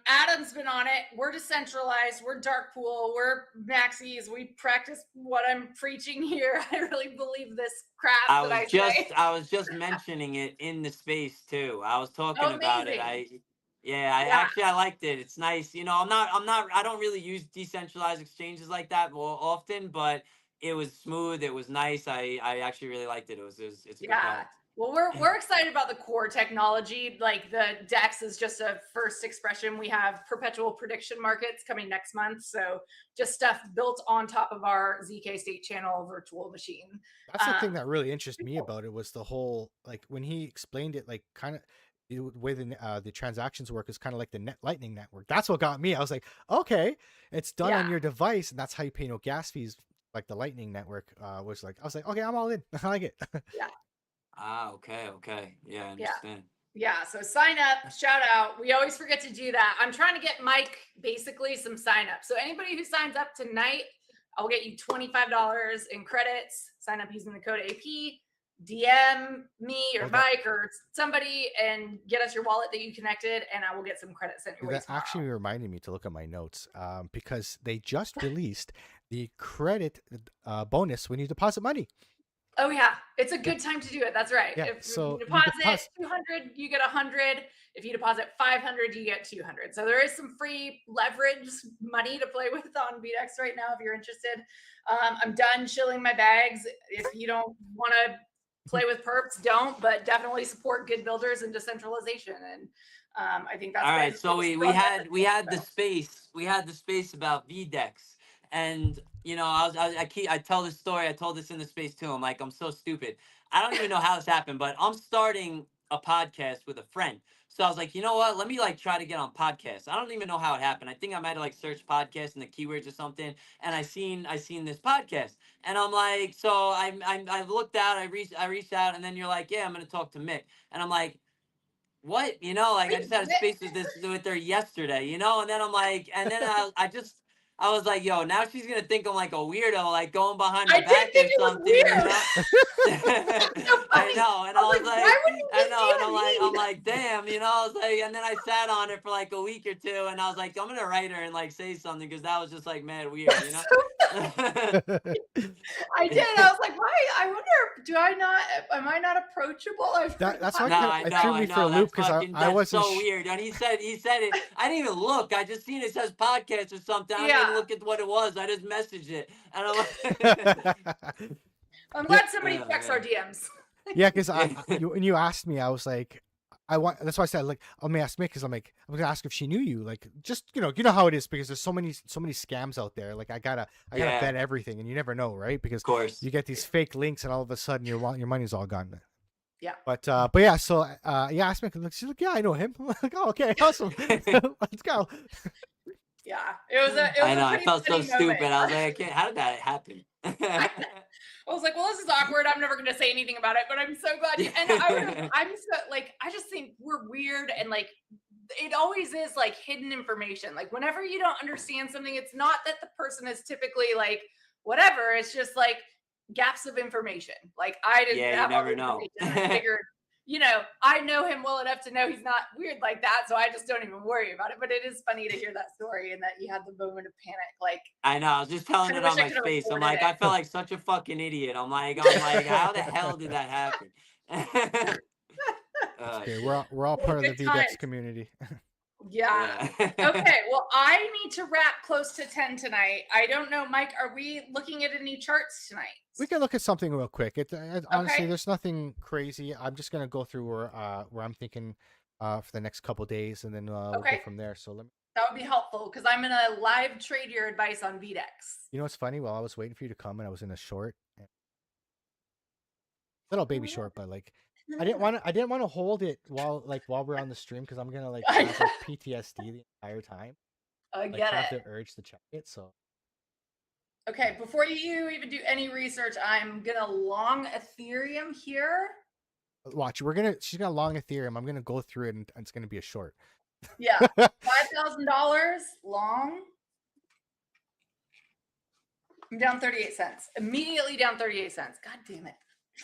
Speaker 1: Adam's been on it. We're decentralized. We're dark pool. We're maxis. We practice what I'm preaching here. I really believe this crap that I say.
Speaker 3: I was just mentioning it in the space too. I was talking
Speaker 1: Oh,
Speaker 3: about it.
Speaker 1: amazing.
Speaker 3: I
Speaker 1: Yeah,
Speaker 3: actually I liked it. It's nice. I don't really use decentralized exchanges like that more often, but it was smooth. It was nice. I actually really liked it. It's a good
Speaker 1: yeah.
Speaker 3: product.
Speaker 1: Well, we're excited about the core technology. Like, the DEX is just a first expression. We have perpetual prediction markets coming next month. So just stuff built on top of our ZK State Channel virtual machine.
Speaker 2: That's the thing
Speaker 1: Um,
Speaker 2: that really interested me about it, was the whole, like, when he explained it, like, kind of the way the transactions work is kind of like the Lightning Network. That's what got me. I was like, okay, it's done on
Speaker 1: yeah,
Speaker 2: your device, and that's how you pay no gas fees. Like the Lightning Network was like, I was like, okay, I'm all in. I like it.
Speaker 1: yeah,
Speaker 3: Okay. Yeah, I
Speaker 1: yeah.
Speaker 3: understand.
Speaker 1: Yeah, so sign up, shout out. We always forget to do that. I'm trying to get Mike basically some sign up. So anybody who signs up tonight, I'll get you $25 in credits. Sign up using the code AP. DM me or
Speaker 2: Well, that
Speaker 1: Mike or somebody and get us your wallet that you connected, and I will get some credits sent your way
Speaker 2: that
Speaker 1: tomorrow.
Speaker 2: actually reminded me to look at my notes, because they just released the credit bonus when you deposit money.
Speaker 1: Oh yeah, it's a good time to do it. That's right.
Speaker 2: Yeah,
Speaker 1: If you
Speaker 2: so you
Speaker 1: deposit 200, you get 100. If you deposit 500, you get 200. So there is some free leverage money to play with on BDEX right now if you're interested. I'm done shilling my bags. If you don't want to play with perps, don't, but definitely support good builders and decentralization. And I think that's
Speaker 3: All
Speaker 1: been
Speaker 3: right, so
Speaker 1: it's
Speaker 3: we
Speaker 1: grown my
Speaker 3: had the
Speaker 1: business.
Speaker 3: space. We had the space about VDEX. And you know, I tell this story, I told this in the space too. I'm like, I'm so stupid. I don't even know how this happened, but I'm starting a podcast with a friend. So I was like, you know what? Let me like try to get on podcasts. I don't even know how it happened. I think I might have like searched podcast in the keywords or something, and I seen this podcast, and I'm like, so I looked out, I reached out, and then you're like, yeah, I'm gonna talk to Mick, and I'm like, what? You know, like I just had a space with her yesterday, you know, and then I'm like, and then I was like, yo, now she's gonna think I'm like a weirdo, like going behind
Speaker 1: I
Speaker 3: her
Speaker 1: did
Speaker 3: back
Speaker 1: think
Speaker 3: or
Speaker 1: it was
Speaker 3: something, you
Speaker 1: weird.
Speaker 3: know.
Speaker 1: So
Speaker 3: I
Speaker 1: funny.
Speaker 3: know, and
Speaker 1: I
Speaker 3: I
Speaker 1: was
Speaker 3: was
Speaker 1: like, why
Speaker 3: like,
Speaker 1: would you
Speaker 3: I
Speaker 1: just
Speaker 3: know, and I'm
Speaker 1: DM me?
Speaker 3: like, damn, you know, I was like, and then I sat on it for like a week or two, and I was like, I'm gonna write her and like say something because that was just like mad weird, you know.
Speaker 1: I did. I was like, why? I wonder, am I not approachable? I
Speaker 2: that's why
Speaker 1: forgot.
Speaker 3: No,
Speaker 2: it threw
Speaker 3: I
Speaker 2: me for a
Speaker 3: know.
Speaker 2: loop
Speaker 3: That's
Speaker 2: because
Speaker 3: fucking.
Speaker 2: I
Speaker 3: That's
Speaker 2: wasn't.
Speaker 3: so weird. And he said it. I didn't even look. I just seen it says podcast or something. I didn't
Speaker 1: Yeah.
Speaker 3: even look at what it was. I just messaged it, and I'm like,
Speaker 1: I'm
Speaker 2: Yeah,
Speaker 1: glad somebody
Speaker 3: oh
Speaker 1: checks our
Speaker 3: man.
Speaker 1: DMs.
Speaker 2: yeah, because when you asked me, I was like, I want. That's why I said like, let me ask Mick because I'm like, I'm gonna ask if she knew you. Like, just you know how it is because there's so many scams out there. Like, I gotta
Speaker 3: Yeah,
Speaker 2: vet everything, and you never know, right? Because
Speaker 3: of course.
Speaker 2: you get these fake links, and all of a sudden your money's all gone.
Speaker 1: Yeah.
Speaker 2: But yeah, so yeah, asked Mick. Like, she's like, yeah, I know him. I'm like, oh, okay, awesome. Let's go.
Speaker 1: Yeah. It was
Speaker 3: I
Speaker 1: a
Speaker 3: know. I
Speaker 1: pretty
Speaker 3: felt so
Speaker 1: funny moment.
Speaker 3: stupid. I was like, I can't. How did that happen?
Speaker 1: I was like, well, this is awkward. I'm never going to say anything about it, but I'm so glad you. And I'm so like, I just think we're weird and like, it always is like hidden information. Like whenever you don't understand something, it's not that the person is typically like whatever. It's just like gaps of information. Like I didn't
Speaker 3: Yeah, you
Speaker 1: have all
Speaker 3: never
Speaker 1: the
Speaker 3: know.
Speaker 1: information. I figured, I know him well enough to know he's not weird like that. So I just don't even worry about it. But it is funny to hear that story and that you had the moment of panic. Like
Speaker 3: I know. I was just telling
Speaker 1: kind
Speaker 3: it
Speaker 1: of wish
Speaker 3: on
Speaker 1: I
Speaker 3: my
Speaker 1: could have
Speaker 3: space. I'm
Speaker 1: recorded
Speaker 3: like,
Speaker 1: it.
Speaker 3: I felt like such a fucking idiot. I'm like, how the hell did that happen? Oh
Speaker 2: Okay,
Speaker 3: shit.
Speaker 2: we're all
Speaker 1: Well,
Speaker 2: part of the
Speaker 1: good
Speaker 2: VDEX
Speaker 1: times.
Speaker 2: community.
Speaker 1: Yeah.
Speaker 3: Yeah.
Speaker 1: Okay. Well, I need to wrap close to 10 tonight. I don't know, Mike, are we looking at any charts tonight?
Speaker 2: We can look at something real quick. Honestly,
Speaker 1: Okay.
Speaker 2: there's nothing crazy. I'm just gonna go through where I'm thinking for the next couple days, and then we'll go
Speaker 1: Okay.
Speaker 2: from there. So let me.
Speaker 1: That would be helpful because I'm going to live trade your advice on VDEX.
Speaker 2: You know what's funny? While I was waiting for you to come, and I was in a short, little baby short, but like I didn't want to hold it while we're on the stream because I'm gonna like
Speaker 1: I
Speaker 2: have like PTSD the entire time.
Speaker 1: I
Speaker 2: Like
Speaker 1: get
Speaker 2: have
Speaker 1: it.
Speaker 2: the urge to check it. So
Speaker 1: Okay. Before you even do any research, I'm going to long Ethereum here.
Speaker 2: watch, she's gonna long Ethereum. I'm gonna go through it, and it's gonna be a short.
Speaker 1: Yeah. $5,000 long. I'm down 38 cents. Immediately down 38 cents. God damn it.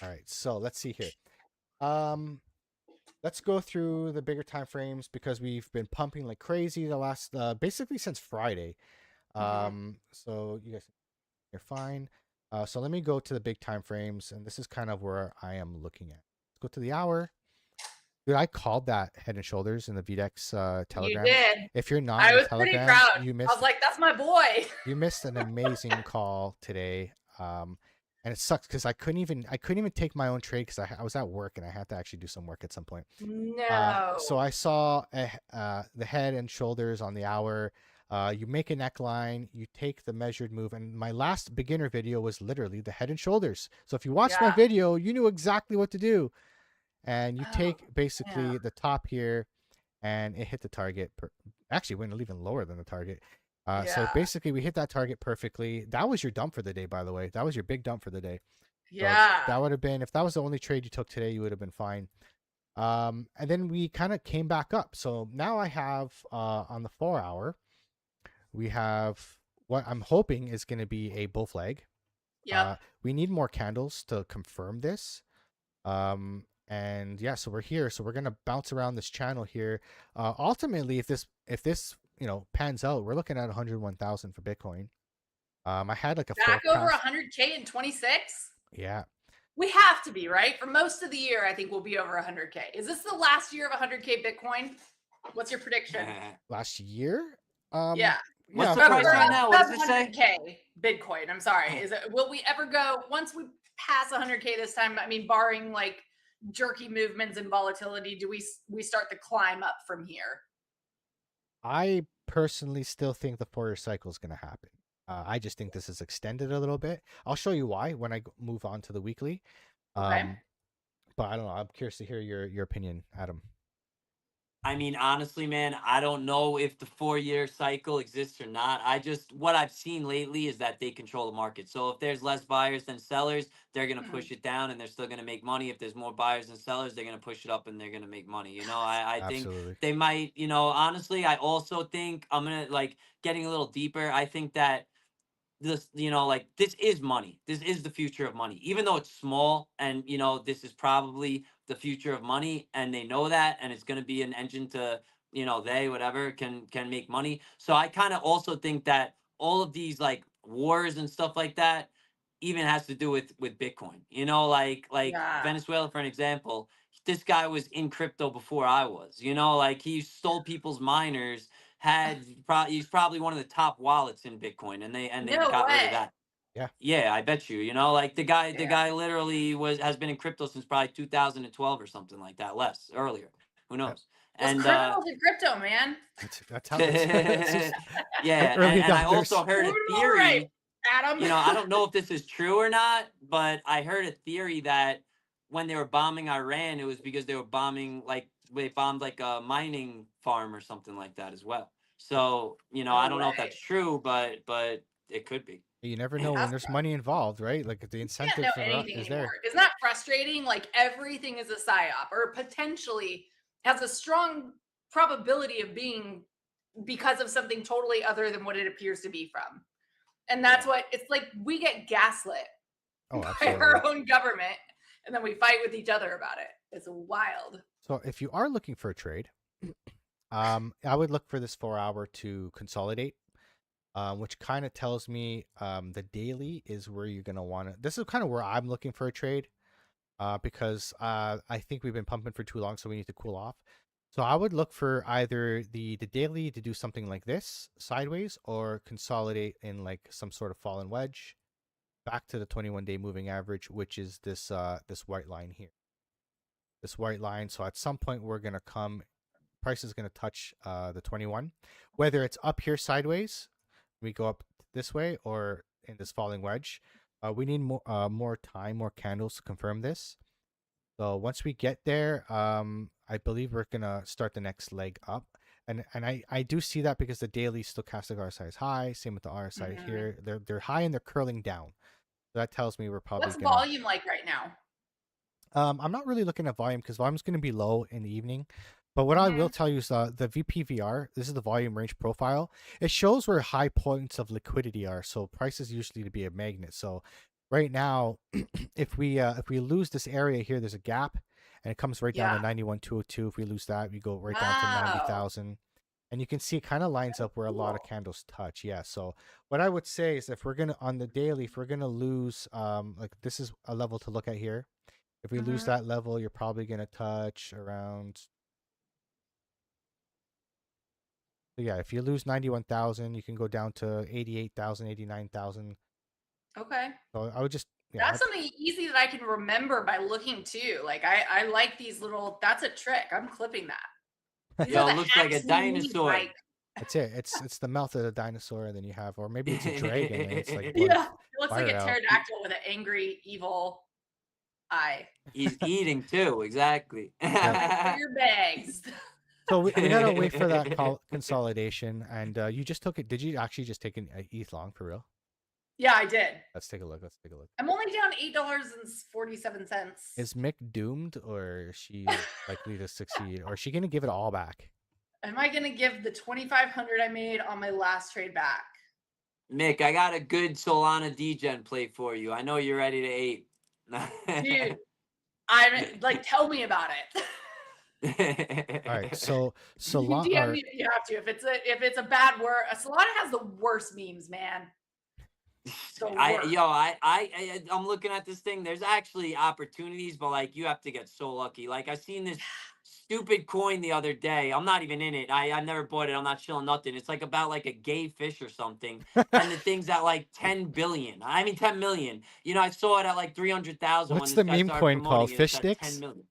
Speaker 2: All right, so let's see here. Let's go through the bigger time frames because we've been pumping like crazy the last basically since Friday. So you guys, you're fine. So let me go to the big time frames, and this is kind of where I am looking at. Let's go to the hour. Dude, I called that Head and Shoulders in the VDEX Telegram.
Speaker 1: You did.
Speaker 2: If you're not
Speaker 1: I
Speaker 2: in the
Speaker 1: was pretty
Speaker 2: Telegram,
Speaker 1: proud.
Speaker 2: you
Speaker 1: I
Speaker 2: missed
Speaker 1: was like, that's my boy.
Speaker 2: you missed an amazing call today. And it sucks because I couldn't even take my own trade because I was at work and I had to actually do some work at some point.
Speaker 1: No.
Speaker 2: So I saw the Head and Shoulders on the hour. You make a neckline, you take the measured move, and my last beginner video was literally the Head and Shoulders. So if you watched my video, you knew exactly what to do. And you take basically the top here, and it hit the target. Actually, went even lower than the target. So basically, we hit that target perfectly. That was your dump for the day, by the way. That was your big dump for the day.
Speaker 1: Yeah.
Speaker 2: So that would have been, if that was the only trade you took today, you would have been fine. And then we kind of came back up. So now I have on the 4 hour, we have what I'm hoping is going to be a bull flag.
Speaker 1: Yeah.
Speaker 2: We need more candles to confirm this. And yeah, so we're here. So we're gonna bounce around this channel here. Ultimately, if this pans out, we're looking at 101,000 for Bitcoin. I had like a
Speaker 1: back over
Speaker 2: forecast.
Speaker 1: 100K in 26.
Speaker 2: Yeah.
Speaker 1: We have to be, right? For most of the year, I think we'll be over 100K. Is this the last year of 100K Bitcoin? What's your prediction?
Speaker 2: Last year?
Speaker 1: Yeah.
Speaker 3: What's
Speaker 2: Yeah,
Speaker 3: the
Speaker 1: Or
Speaker 3: price right now? What does it say?
Speaker 1: 100K Bitcoin. I'm sorry. Will we ever go once we pass 100K this time? I mean, barring like jerky movements and volatility, do we start to climb up from here?
Speaker 2: I personally still think the 4-year cycle is going to happen. I just think this is extended a little bit. I'll show you why when I move on to the weekly.
Speaker 1: Okay.
Speaker 2: But I don't know. I'm curious to hear your opinion, Adam.
Speaker 3: I mean, honestly, man, I don't know if the 4-year cycle exists or not. What I've seen lately is that they control the market. So if there's less buyers than sellers, they're going to push it down and they're still going to make money. If there's more buyers than sellers, they're going to push it up and they're going to make money. I think
Speaker 2: Absolutely.
Speaker 3: they might, honestly, I also think I'm going to like getting a little deeper. I think that this like this is money, this is the future of money, even though it's small, and this is probably the future of money, and they know that, and it's going to be an engine to they whatever can make money. So I kind of also think that all of these like wars and stuff like that even has to do with Bitcoin, like
Speaker 1: Yeah.
Speaker 3: Venezuela for an example. This guy was in crypto before I was, like he stole people's miners, he's probably one of the top wallets in Bitcoin, and they
Speaker 1: No
Speaker 3: got rid of
Speaker 1: way.
Speaker 3: that.
Speaker 2: Yeah.
Speaker 3: Yeah, I bet you. Like the
Speaker 1: Yeah.
Speaker 3: guy literally has been in crypto since probably 2012 or something like that, less earlier. Who
Speaker 2: Yep.
Speaker 3: knows?
Speaker 1: Those
Speaker 3: And
Speaker 1: criminals in crypto, man.
Speaker 2: That's how it's just
Speaker 3: yeah,
Speaker 2: early
Speaker 3: and I
Speaker 2: adopters.
Speaker 3: also heard a
Speaker 1: All right,
Speaker 3: theory.
Speaker 1: Adam.
Speaker 3: I don't know if this is true or not, but I heard a theory that when they were bombing Iran, it was because they bombed like a mining farm or something like that as well. So, I
Speaker 1: No
Speaker 3: don't know if that's
Speaker 1: way.
Speaker 3: true, but it could be.
Speaker 2: You never know when
Speaker 1: That's
Speaker 2: there's money involved, right? Like the
Speaker 1: can't
Speaker 2: incentive
Speaker 1: know anything
Speaker 2: is
Speaker 1: anymore.
Speaker 2: there.
Speaker 1: Isn't that frustrating? Like everything is a psyop, or potentially has a strong probability of being because of something totally other than what it appears to be from. And that's
Speaker 3: Yeah.
Speaker 1: what it's like. We get gaslit
Speaker 2: Oh,
Speaker 1: by
Speaker 2: absolutely.
Speaker 1: our own government, and then we fight with each other about it. It's wild.
Speaker 2: So if you are looking for a trade, I would look for this 4-hour to consolidate, which kind of tells me the daily is where you're gonna want to. This is kind of where I'm looking for a trade, because I think we've been pumping for too long, so we need to cool off. So I would look for either the daily to do something like this sideways, or consolidate in like some sort of fallen wedge back to the 21-day moving average, which is this white line here. This white line. So at some point we're gonna price is gonna touch the 21, whether it's up here sideways, we go up this way, or in this falling wedge. We need more time, more candles to confirm this. So once we get there, I believe we're gonna start the next leg up, and I do see that because the daily stochastic RSI is high. Same with the RSI here. They're high and they're curling down. So that tells me we're probably
Speaker 1: What's
Speaker 2: gonna.
Speaker 1: volume like right now?
Speaker 2: I'm not really looking at volume because volume's gonna be low in the evening. But what I will tell you is the VPVR. This is the volume range profile. It shows where high points of liquidity are. So price is usually to be a magnet. So right now, if we lose this area here, there's a gap, and it comes right down to 91,202. If we lose that, we go right down to 90,000. And you can see it kind of lines up where a lot of candles touch. Yeah. So what I would say is if we're gonna on the daily, if we're gonna lose, like this is a level to look at here. If we lose that level, you're probably gonna touch around. So yeah, if you lose 91,000, you can go down to 88,000, 89,000.
Speaker 1: Okay.
Speaker 2: So I would just
Speaker 1: That's something easy that I can remember by looking too. Like I like these little. That's a trick. I'm clipping that. These
Speaker 3: Yo,
Speaker 1: are
Speaker 3: it
Speaker 1: the
Speaker 3: looks like a
Speaker 1: hacks we need,
Speaker 3: dinosaur.
Speaker 1: Mike.
Speaker 2: That's it. It's the mouth of the dinosaur, and then you have, or maybe it's a dragon, and it's like
Speaker 1: Yeah, it looks like
Speaker 2: fire
Speaker 1: a
Speaker 2: out.
Speaker 1: pterodactyl with an angry, evil eye.
Speaker 3: He's eating too, exactly.
Speaker 1: Coming for your bags.
Speaker 2: So we gotta wait for that consolidation, and you just took it. Did you actually just take an ETH long for real?
Speaker 1: Yeah, I did.
Speaker 2: Let's take a look. Let's take a look.
Speaker 1: I'm only down $8.47.
Speaker 2: Is Mick doomed, or is she likely to succeed, or is she gonna give it all back?
Speaker 1: Am I gonna give the 2,500 I made on my last trade back?
Speaker 3: Mick, I got a good Solana degen play for you. I know you're ready to eat.
Speaker 1: Dude, I'm like, tell me about it.
Speaker 2: All right, so
Speaker 1: You can DM me if you have to. If it's a bad word, Solana has the worst memes, man. The worst.
Speaker 3: I'm looking at this thing. There's actually opportunities, but like you have to get so lucky. Like I seen this stupid coin the other day. I'm not even in it. I never bought it. I'm not shilling nothing. It's like about like a gay fish or something, and the thing's at like 10 billion. I mean 10 million. You know, I saw it at like 300,000 when
Speaker 2: What's
Speaker 3: this
Speaker 2: the
Speaker 3: guy
Speaker 2: meme
Speaker 3: started
Speaker 2: coin called?
Speaker 3: promoting it.
Speaker 2: Fish
Speaker 3: It's at 10
Speaker 2: sticks?
Speaker 3: million.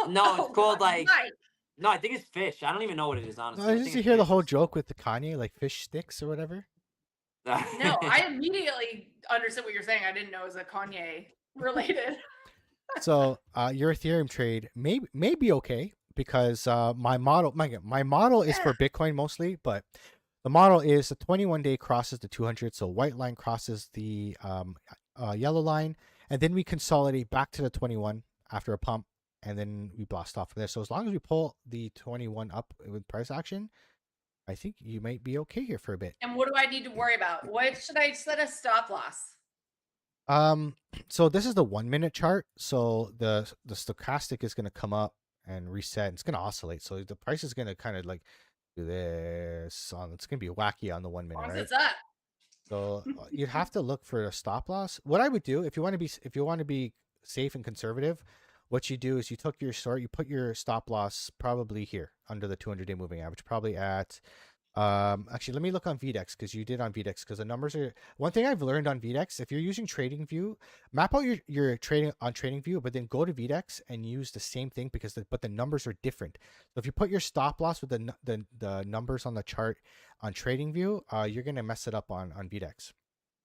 Speaker 3: No, it's called
Speaker 1: God,
Speaker 3: like
Speaker 1: Mike.
Speaker 3: no. I think it's fish. I don't even know what it is
Speaker 2: No,
Speaker 3: honestly. I
Speaker 2: did
Speaker 3: think
Speaker 2: you
Speaker 3: it's
Speaker 2: hear the
Speaker 3: fish.
Speaker 2: whole joke with the Kanye, like fish sticks or whatever?
Speaker 1: No, I immediately understood what you're saying. I didn't know it was a Kanye related.
Speaker 2: So your Ethereum trade may be okay because my model is for Bitcoin mostly, but the model is the 21-day crosses the 200, so white line crosses the yellow line, and then we consolidate back to the 21 after a pump, and then we blast off of there. So as long as we pull the 21 up with price action, I think you might be okay here for a bit.
Speaker 1: And what do I need to worry about? What should I set a stop loss?
Speaker 2: So this is the 1 minute chart. So the stochastic is going to come up and reset. It's going to oscillate. So the price is going to kind of like do this on. It's going to be wacky on the 1 minute,
Speaker 1: As long as
Speaker 2: right?
Speaker 1: it's up.
Speaker 2: So you'd have to look for a stop loss. What I would do if you want to be safe and conservative, what you do is you put your stop loss probably here under the 200-day moving average, probably at actually let me look on VDEX because you did on VDEX because the numbers are one thing I've learned on VDEX. If you're using TradingView, map out your trading on TradingView, but then go to VDEX and use the same thing because the numbers are different. So if you put your stop loss with the numbers on the chart on TradingView, you're gonna mess it up on VDEX.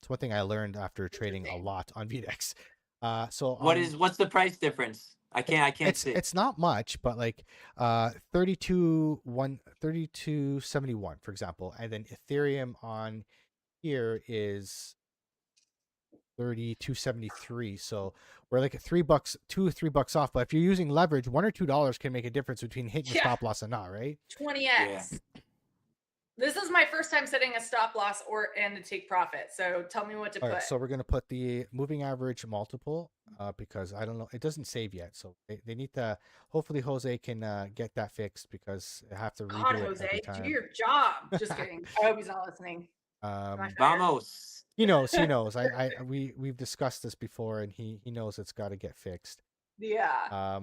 Speaker 2: It's one thing I learned after trading a lot on VDEX.
Speaker 3: What's the price difference? I can't see.
Speaker 2: It's not much, but like 3271 for example, and then Ethereum on here is 3273. So we're like at $3, $2 or $3 off. But if you're using leverage, $1 or $2 can make a difference between hitting your stop loss and not, right?
Speaker 1: 20x.
Speaker 3: Yeah.
Speaker 1: This is my first time setting a stop loss and to take profit. So tell me what to
Speaker 2: All
Speaker 1: put.
Speaker 2: right, so we're gonna put the moving average multiple because I don't know, it doesn't save yet. So they need to. Hopefully, Jose can get that fixed because I have to redo
Speaker 1: God,
Speaker 2: it
Speaker 1: Jose,
Speaker 2: every time.
Speaker 1: do your job. Just kidding. I hope he's not listening.
Speaker 3: Vamos.
Speaker 2: He knows. We've discussed this before, and he knows it's got to get fixed.
Speaker 1: Yeah.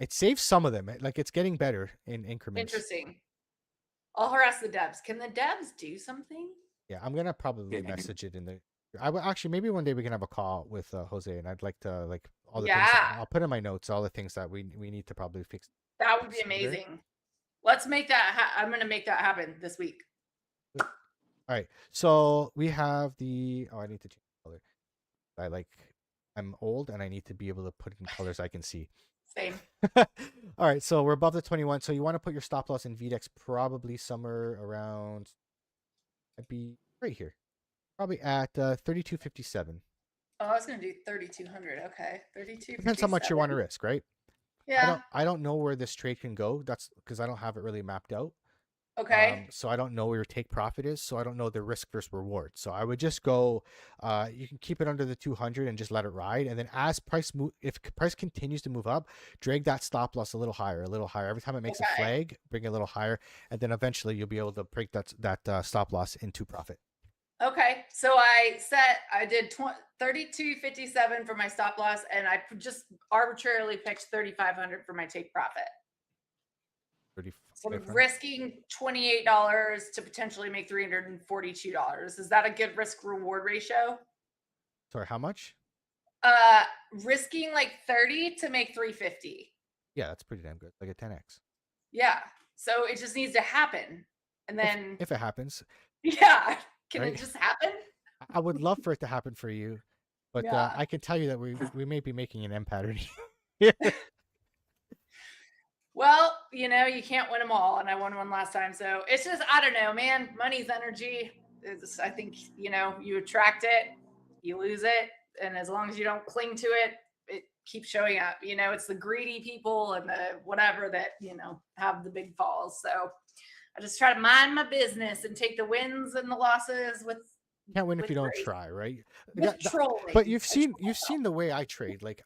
Speaker 2: It saves some of them. Like it's getting better in increments.
Speaker 1: Interesting. I'll harass the devs. Can the devs do something?
Speaker 2: Yeah, I'm gonna probably message it in the. I will actually maybe one day we can have a call with Jose, and I'd like to like all the things. I'll put in my notes all the things that we need to probably fix.
Speaker 1: That would be amazing. Let's make that. I'm gonna make that happen this week.
Speaker 2: All right, so we have the. Oh, I need to change color. I'm old and I need to be able to put in colors I can see.
Speaker 1: Same.
Speaker 2: All right, so we're above the 21. So you want to put your stop loss in VDEX probably somewhere around. I'd be right here, probably at 3257.
Speaker 1: Oh, I was gonna do 3200. Okay, 32.
Speaker 2: Depends how much you want to risk, right?
Speaker 1: Yeah.
Speaker 2: I don't know where this trade can go. That's because I don't have it really mapped out.
Speaker 1: Okay.
Speaker 2: So I don't know where your take profit is. So I don't know the risk versus reward. So I would just go. You can keep it under the 200 and just let it ride. And then as if price continues to move up, drag that stop loss a little higher, a little higher. Every time it makes a flag, bring it a little higher, and then eventually you'll be able to break that stop loss into profit.
Speaker 1: Okay, so I did 3257 for my stop loss, and I just arbitrarily picked 3500 for my take profit. So I'm risking $28 to potentially make $342. Is that a good risk reward ratio?
Speaker 2: Sorry, how much?
Speaker 1: Risking like 30 to make 350.
Speaker 2: Yeah, that's pretty damn good. Like a 10x.
Speaker 1: Yeah. So it just needs to happen. And then
Speaker 2: if it happens.
Speaker 1: Yeah. Can it just happen?
Speaker 2: I would love for it to happen for you. But I can tell you that we may be making an M pattern.
Speaker 1: Well, you can't win them all, and I won one last time. So it's just, I don't know, man. Money's energy. I think, you attract it, you lose it. And as long as you don't cling to it, it keeps showing up. It's the greedy people and the whatever that, have the big falls. So I just try to mind my business and take the wins and the losses with.
Speaker 2: You can't win if you don't try, right?
Speaker 1: Trolling.
Speaker 2: But you've seen the way I trade. Like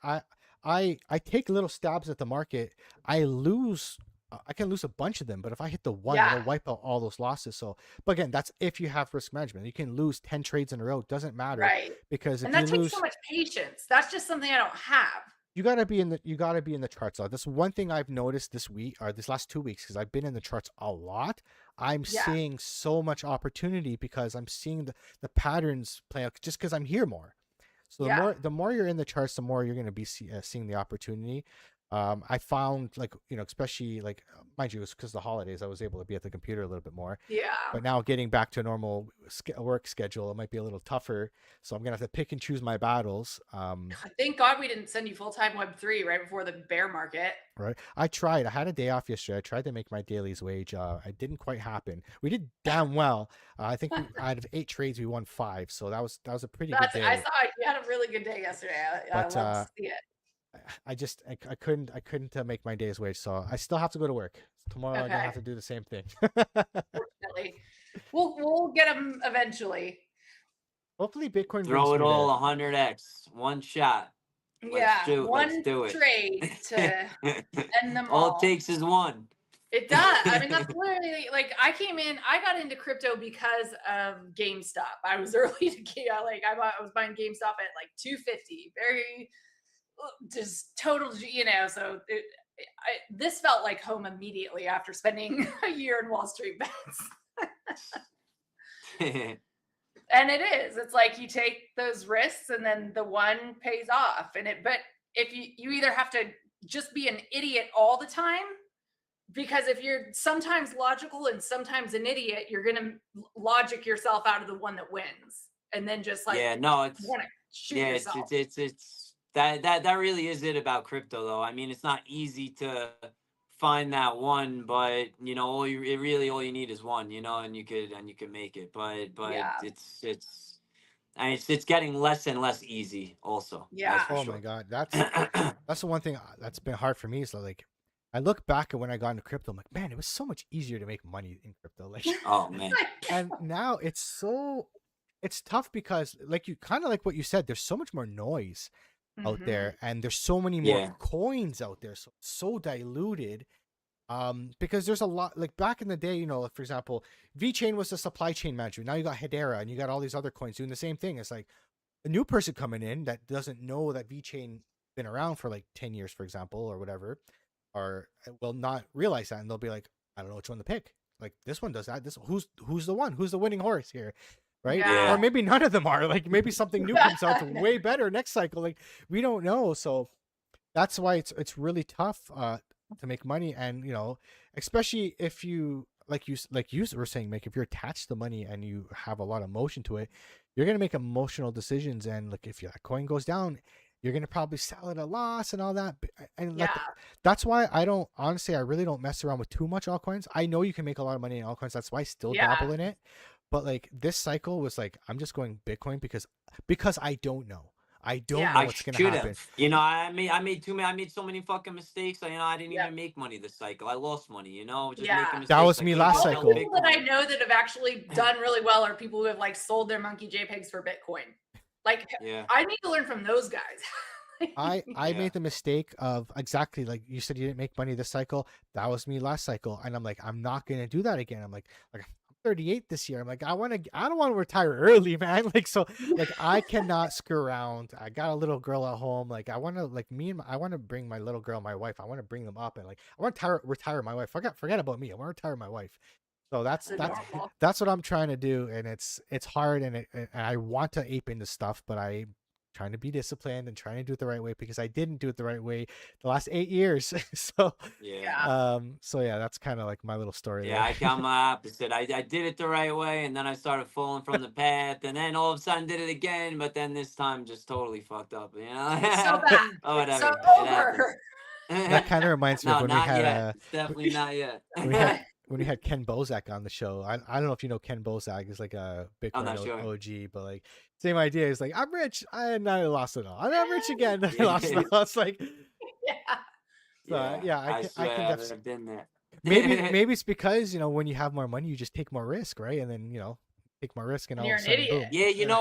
Speaker 2: I take little stabs at the market. I lose I can lose a bunch of them, but if I hit the one,
Speaker 1: Yeah.
Speaker 2: it'll wipe out all those losses. So, but again, that's if you have risk management. You can lose 10 trades in a row. It doesn't matter
Speaker 1: Right.
Speaker 2: because if
Speaker 1: And
Speaker 2: you
Speaker 1: that takes so
Speaker 2: lose,
Speaker 1: much patience. That's just something I don't have.
Speaker 2: you gotta be in the charts. That's one thing I've noticed this week or this last 2 weeks because I've been in the charts a lot. I'm
Speaker 1: Yeah.
Speaker 2: seeing so much opportunity because I'm seeing the patterns play out just because I'm here more. So
Speaker 1: Yeah.
Speaker 2: the more you're in the charts, the more you're going to be seeing the opportunity. I found like especially like mind you, it was because of the holidays I was able to be at the computer a little bit more.
Speaker 1: Yeah.
Speaker 2: But now getting back to a normal work schedule, it might be a little tougher. So I'm gonna have to pick and choose my battles.
Speaker 1: Thank God we didn't send you full-time Web3 right before the bear market.
Speaker 2: Right. I tried. I had a day off yesterday. I tried to make my dailies wage. It didn't quite happen. We did damn well. I think out of 8 trades, we won 5. So that was a pretty good
Speaker 1: I
Speaker 2: day.
Speaker 1: saw you had a really good day yesterday. I
Speaker 2: But
Speaker 1: love to see it.
Speaker 2: I couldn't make my day's wage. So I still have to go to work tomorrow. I'm gonna
Speaker 1: Okay.
Speaker 2: have to do the same thing.
Speaker 1: Fortunately. We'll get them eventually.
Speaker 2: Hopefully, Bitcoin
Speaker 3: Throw
Speaker 2: brings
Speaker 3: it
Speaker 2: me
Speaker 3: all
Speaker 2: there.
Speaker 3: 100x, one shot.
Speaker 1: Yeah.
Speaker 3: Let's
Speaker 1: One
Speaker 3: do it.
Speaker 1: trade to end them
Speaker 3: All
Speaker 1: all.
Speaker 3: it takes is one.
Speaker 1: It does. I mean, that's literally like I got into crypto because of GameStop. I was early to get I was buying GameStop at like 250. Very just total, so this felt like home immediately after spending a year in Wall Street bets. And it is. It's like you take those risks and then the one pays off. But if you either have to just be an idiot all the time, because if you're sometimes logical and sometimes an idiot, you're gonna logic yourself out of the one that wins, and then just like
Speaker 3: yeah, no, it's
Speaker 1: want to shoot
Speaker 3: yeah,
Speaker 1: yourself.
Speaker 3: it's that really is it about crypto though. I mean, it's not easy to find that one, but all you need is one, and you could make it. But
Speaker 1: Yeah.
Speaker 3: it's getting less and less easy also.
Speaker 1: Yeah.
Speaker 3: That's for
Speaker 2: Oh
Speaker 3: sure.
Speaker 2: my God, that's the one thing that's been hard for me. So like, I look back at when I got into crypto, I'm like, man, it was so much easier to make money in crypto. Like,
Speaker 3: Oh man.
Speaker 2: and now it's tough because like you kind of like what you said, there's so much more noise out
Speaker 1: Mhm.
Speaker 2: there, and there's so many more
Speaker 3: Yeah.
Speaker 2: coins out there, so diluted. Because there's a lot like back in the day, like, for example, VeChain was a supply chain manager. Now you got Hedera and you got all these other coins doing the same thing. It's like a new person coming in that doesn't know that VeChain been around for like 10 years, for example, or whatever, or will not realize that, and they'll be like, I don't know which one to pick. Like this one does that. This who's the one? Who's the winning horse here? Right?
Speaker 1: Yeah.
Speaker 2: Or maybe none of them are. Like maybe something new comes out way better next cycle. Like we don't know. So that's why it's really tough to make money, and especially if you like you were saying, Mick, if you're attached to money and you have a lot of emotion to it, you're gonna make emotional decisions, and like if that coin goes down, you're gonna probably sell at a loss and all that. And like
Speaker 1: Yeah.
Speaker 2: that's why I really don't mess around with too much altcoins. I know you can make a lot of money in altcoins. That's why I still
Speaker 1: Yeah.
Speaker 2: dabble in it. But like this cycle was like, I'm just going Bitcoin because I don't know. I don't
Speaker 1: Yeah.
Speaker 2: know
Speaker 3: I
Speaker 2: what's gonna
Speaker 3: should
Speaker 2: happen.
Speaker 3: have. I made so many fucking mistakes. I didn't
Speaker 1: Yeah.
Speaker 3: even make money this cycle. I lost money. Just
Speaker 1: Yeah.
Speaker 3: making mistakes.
Speaker 2: That was
Speaker 3: I
Speaker 2: me
Speaker 3: couldn't
Speaker 2: last
Speaker 3: just sell
Speaker 2: cycle.
Speaker 1: People that I
Speaker 3: Bitcoin.
Speaker 1: know that have actually done really well are people who have like sold their monkey JPEGs for Bitcoin. Like
Speaker 3: Yeah.
Speaker 1: I need to learn from those guys.
Speaker 2: I
Speaker 3: Yeah.
Speaker 2: made the mistake of exactly like you said, you didn't make money this cycle. That was me last cycle, and I'm like, I'm not gonna do that again. I'm like I'm 38 this year. I'm like, I don't want to retire early, man. Like so, like I cannot screw around. I got a little girl at home. Like I want to I want to bring my little girl, my wife. I want to bring them up, and like I want to retire my wife. Forget about me. I want to retire my wife. So that's
Speaker 1: adorable.
Speaker 2: that's what I'm trying to do, and it's hard, and I want to ape into stuff, but I trying to be disciplined and trying to do it the right way because I didn't do it the right way the last 8 years. So
Speaker 3: Yeah.
Speaker 2: so yeah, that's kind of like my little story
Speaker 3: Yeah,
Speaker 2: there.
Speaker 3: I count my opposite. I did it the right way, and then I started falling from the path, and then all of a sudden did it again, but then this time just totally fucked up.
Speaker 1: It's so bad.
Speaker 3: Oh,
Speaker 1: It's so
Speaker 3: whatever. It happens.
Speaker 1: over.
Speaker 2: That kind of reminds me of
Speaker 3: No,
Speaker 2: when we
Speaker 3: not
Speaker 2: had
Speaker 3: yet. It's definitely not yet.
Speaker 2: when we had Ken Bozak on the show. I don't know if you know Ken Bozak is like a
Speaker 3: I'm
Speaker 2: Bitcoin
Speaker 3: not sure.
Speaker 2: OG, but like same idea. He's like, I'm rich, and I lost it all. I'm rich again. I
Speaker 3: Yeah.
Speaker 2: lost it all. It's like,
Speaker 1: Yeah.
Speaker 2: so, yeah, I
Speaker 3: swear
Speaker 2: can definitely.
Speaker 3: I've been there.
Speaker 2: Maybe it's because when you have more money, you just take more risk, right? And then take more risk, and all
Speaker 1: You're
Speaker 2: of a
Speaker 1: an
Speaker 2: sudden,
Speaker 1: idiot.
Speaker 2: boom.
Speaker 3: Yeah,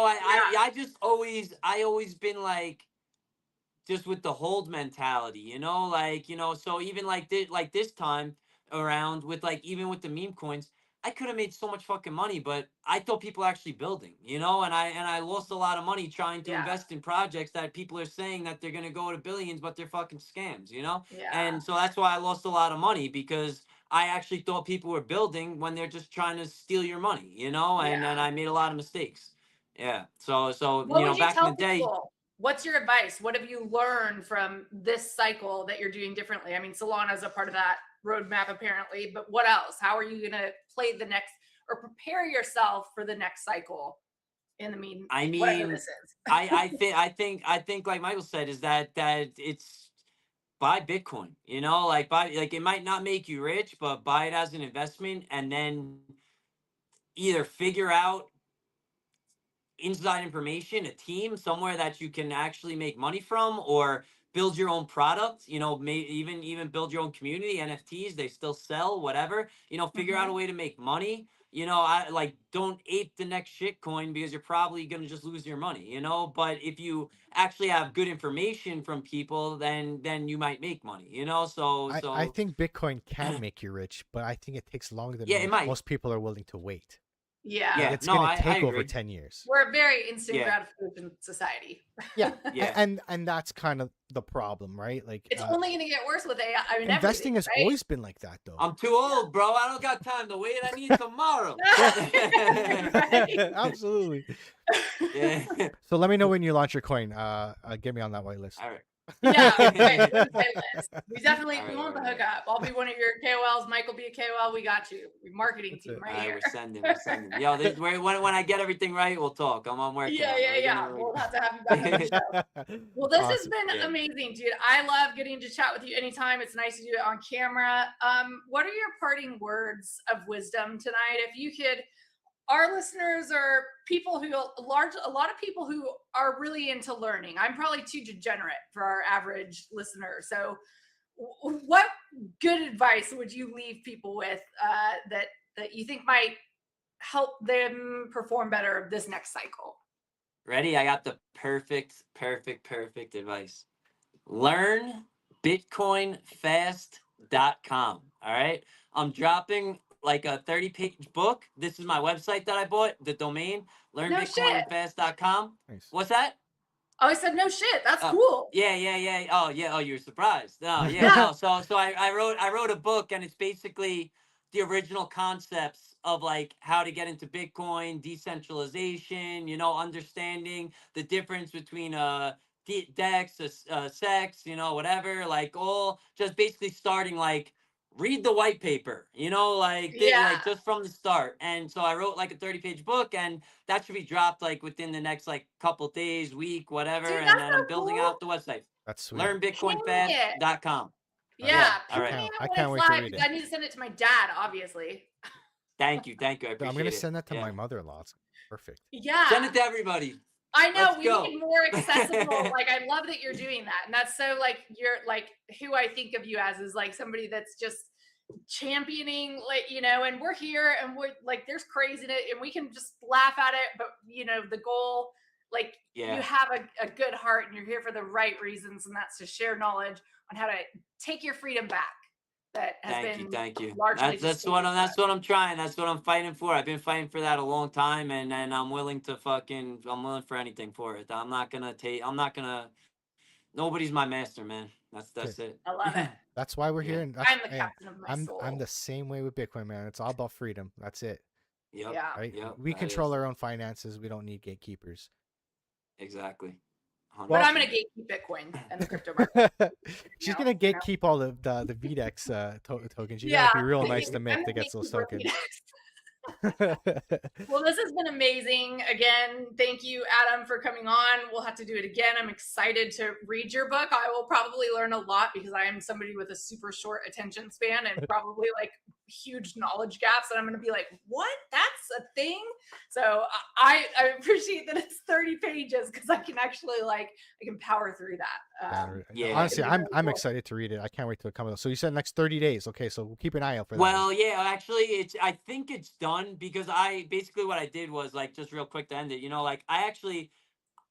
Speaker 3: I just always been like just with the hold mentality, so even like this time, around with like even with the meme coins, I could have made so much fucking money, but I thought people are actually building, you know, and I lost a lot of money trying to
Speaker 1: Yeah.
Speaker 3: invest in projects that people are saying that they're gonna go to billions, but they're fucking scams, you know?
Speaker 1: Yeah.
Speaker 3: And so that's why I lost a lot of money, because I actually thought people were building when they're just trying to steal your money, you know, and
Speaker 1: Yeah.
Speaker 3: I made a lot of mistakes. Yeah. So
Speaker 1: What
Speaker 3: you know,
Speaker 1: would you
Speaker 3: back in the
Speaker 1: tell
Speaker 3: day,
Speaker 1: people? What's your advice? What have you learned from this cycle that you're doing differently? I mean, Solana's a part of that roadmap apparently, but what else? How are you going to play the next or prepare yourself for the next cycle in the mean
Speaker 3: I
Speaker 1: whatever
Speaker 3: mean,
Speaker 1: this is?
Speaker 3: I think like Michael said, is that it's buy Bitcoin, you know, like buy, like it might not make you rich, but buy it as an investment, and then either figure out inside information, a team somewhere that you can actually make money from, or build your own product, you know, even build your own community, NFTs, they still sell, whatever, you know, figure out a
Speaker 1: Mhm.
Speaker 3: way to make money. You know, I like, don't ape the next shit coin, because you're probably going to just lose your money, you know, but if you actually have good information from people, then you might make money, you know. so
Speaker 2: I
Speaker 3: so
Speaker 2: think Bitcoin can make you rich, but I think it takes longer than
Speaker 3: yeah, it might.
Speaker 2: most people are willing to wait. Like
Speaker 1: Yeah.
Speaker 3: Yeah,
Speaker 2: it's
Speaker 3: no,
Speaker 2: gonna
Speaker 3: I
Speaker 2: take over
Speaker 3: agree.
Speaker 2: 10 years.
Speaker 1: We're a very instant
Speaker 3: Yeah,
Speaker 1: gratification society.
Speaker 2: Yeah,
Speaker 3: yeah.
Speaker 2: and that's kind of the problem, right? Like
Speaker 1: It's only going to get worse with AI. I mean, everything,
Speaker 2: investing has
Speaker 1: right?
Speaker 2: always been like that, though.
Speaker 3: I'm too old, bro. I don't got time to wait. I need tomorrow.
Speaker 2: Yeah,
Speaker 1: Right.
Speaker 2: absolutely.
Speaker 3: Yeah.
Speaker 2: So let me know when you launch your coin. Get me on that whitelist.
Speaker 3: All right.
Speaker 1: Yeah, right.
Speaker 3: All
Speaker 1: We're the playlist. We definitely we
Speaker 3: right,
Speaker 1: want
Speaker 3: all
Speaker 1: the
Speaker 3: right.
Speaker 1: hookup. I'll be one of your KOLs. Mike will be a KOL. We got you. Marketing
Speaker 2: That's
Speaker 1: team
Speaker 2: it.
Speaker 1: right
Speaker 3: All right,
Speaker 1: here.
Speaker 3: we're sending. We're sending. Yo, when I get everything right, we'll talk. I'm working
Speaker 1: Yeah,
Speaker 3: on it.
Speaker 1: yeah, yeah. We'll have to have you back on the show. Well, this has
Speaker 2: Awesome.
Speaker 1: been
Speaker 3: Yeah.
Speaker 1: amazing, dude. I love getting to chat with you anytime. It's nice to do it on camera. What are your parting words of wisdom tonight? If you could, our listeners are people who a lot of people who are really into learning. I'm probably too degenerate for our average listener. So what good advice would you leave people with that you think might help them perform better this next cycle?
Speaker 3: Ready? I got the perfect advice. Learn bitcoinfast.com. All right. I'm dropping like a 30-page book. This is my website that I bought, the domain,
Speaker 1: No shit.
Speaker 3: learnbitcoinfast.com.
Speaker 2: Nice.
Speaker 3: What's that?
Speaker 1: Oh, I said no shit. That's
Speaker 3: Oh,
Speaker 1: cool.
Speaker 3: yeah. Oh, yeah. Oh, you're surprised. No, yeah,
Speaker 1: Yeah.
Speaker 3: no. So I wrote a book, and it's basically the original concepts of like how to get into Bitcoin, decentralization, you know, understanding the difference between DEX, sex, you know, whatever, like all just basically starting like read the white paper, you know, like
Speaker 1: Yeah.
Speaker 3: like just from the start. And so I wrote like a 30-page book, and that should be dropped like within the next like couple days, week, whatever.
Speaker 1: Dude,
Speaker 3: And
Speaker 1: that's
Speaker 3: then
Speaker 1: so
Speaker 3: I'm building
Speaker 1: cool.
Speaker 3: out the website.
Speaker 2: That's sweet.
Speaker 1: Ping me it.
Speaker 3: Learnbitcoinfast.com.
Speaker 1: Yeah,
Speaker 3: Yeah.
Speaker 2: I
Speaker 3: All
Speaker 1: ping
Speaker 3: right.
Speaker 1: me
Speaker 2: can't.
Speaker 1: it
Speaker 2: I
Speaker 1: when
Speaker 2: can't
Speaker 1: it's
Speaker 2: wait to
Speaker 1: live
Speaker 2: read
Speaker 1: because
Speaker 2: it.
Speaker 1: I need to send it to my dad, obviously.
Speaker 3: Thank you. I
Speaker 2: I'm gonna
Speaker 3: appreciate it.
Speaker 2: send that to
Speaker 3: Yeah.
Speaker 2: my mother-in-law. It's perfect.
Speaker 1: Yeah.
Speaker 3: Send it to everybody.
Speaker 1: I know
Speaker 3: Let's
Speaker 1: we
Speaker 3: go.
Speaker 1: need more accessible. Like, I love that you're doing that. And that's so like you're like who I think of you as is like somebody that's just championing, like, you know, and we're here and we're like there's crazy in it and we can just laugh at it, but you know, the goal, like you
Speaker 3: Yeah.
Speaker 1: have a good heart and you're here for the right reasons, and that's to share knowledge on how to take your freedom back that has been
Speaker 3: Thank you.
Speaker 1: largely
Speaker 3: That's
Speaker 1: just
Speaker 3: what
Speaker 1: taken
Speaker 3: I'm
Speaker 1: from us.
Speaker 3: trying. That's what I'm fighting for. I've been fighting for that a long time, and I'm willing to I'm willing for anything for it. I'm not gonna nobody's my master, man.
Speaker 2: That's
Speaker 3: That's
Speaker 2: it.
Speaker 3: it.
Speaker 1: I love it.
Speaker 2: That's why we're
Speaker 3: Yeah.
Speaker 2: here, and that's
Speaker 1: I'm the captain of my
Speaker 2: I'm
Speaker 1: soul.
Speaker 2: the same way with Bitcoin, man. It's all about freedom. That's it.
Speaker 3: Yep.
Speaker 1: Yeah.
Speaker 2: Right?
Speaker 3: Yep.
Speaker 2: We
Speaker 3: That
Speaker 2: control
Speaker 3: is.
Speaker 2: our own finances. We don't need gatekeepers.
Speaker 3: Exactly.
Speaker 1: But I'm
Speaker 3: 100%.
Speaker 1: gonna gatekeep Bitcoin and the crypto market.
Speaker 2: She's
Speaker 1: No,
Speaker 2: gonna
Speaker 1: no.
Speaker 2: gatekeep all the VDEX tokens. You
Speaker 1: Yeah,
Speaker 2: gotta be real
Speaker 1: thank
Speaker 2: nice
Speaker 1: you.
Speaker 2: to Mick
Speaker 1: I'm
Speaker 2: to
Speaker 1: the
Speaker 2: get those
Speaker 1: gatekeeper of
Speaker 2: tokens.
Speaker 1: Phoenix. Well, this has been amazing. Again, thank you, Adam, for coming on. We'll have to do it again. I'm excited to read your book. I will probably learn a lot because I am somebody with a super short attention span and probably like huge knowledge gaps. And I'm going to be like, what? That's a thing? So I appreciate that it's 30 pages because I can actually I can power through that.
Speaker 3: Yeah.
Speaker 2: Honestly,
Speaker 1: It'll be really
Speaker 2: I'm
Speaker 1: cool.
Speaker 2: excited to read it. I can't wait to come out. So you said next 30 days. Okay, so we'll keep an eye out for that.
Speaker 3: Well, yeah, actually, I think it's done because I basically what I did was like just real quick to end it. You know, like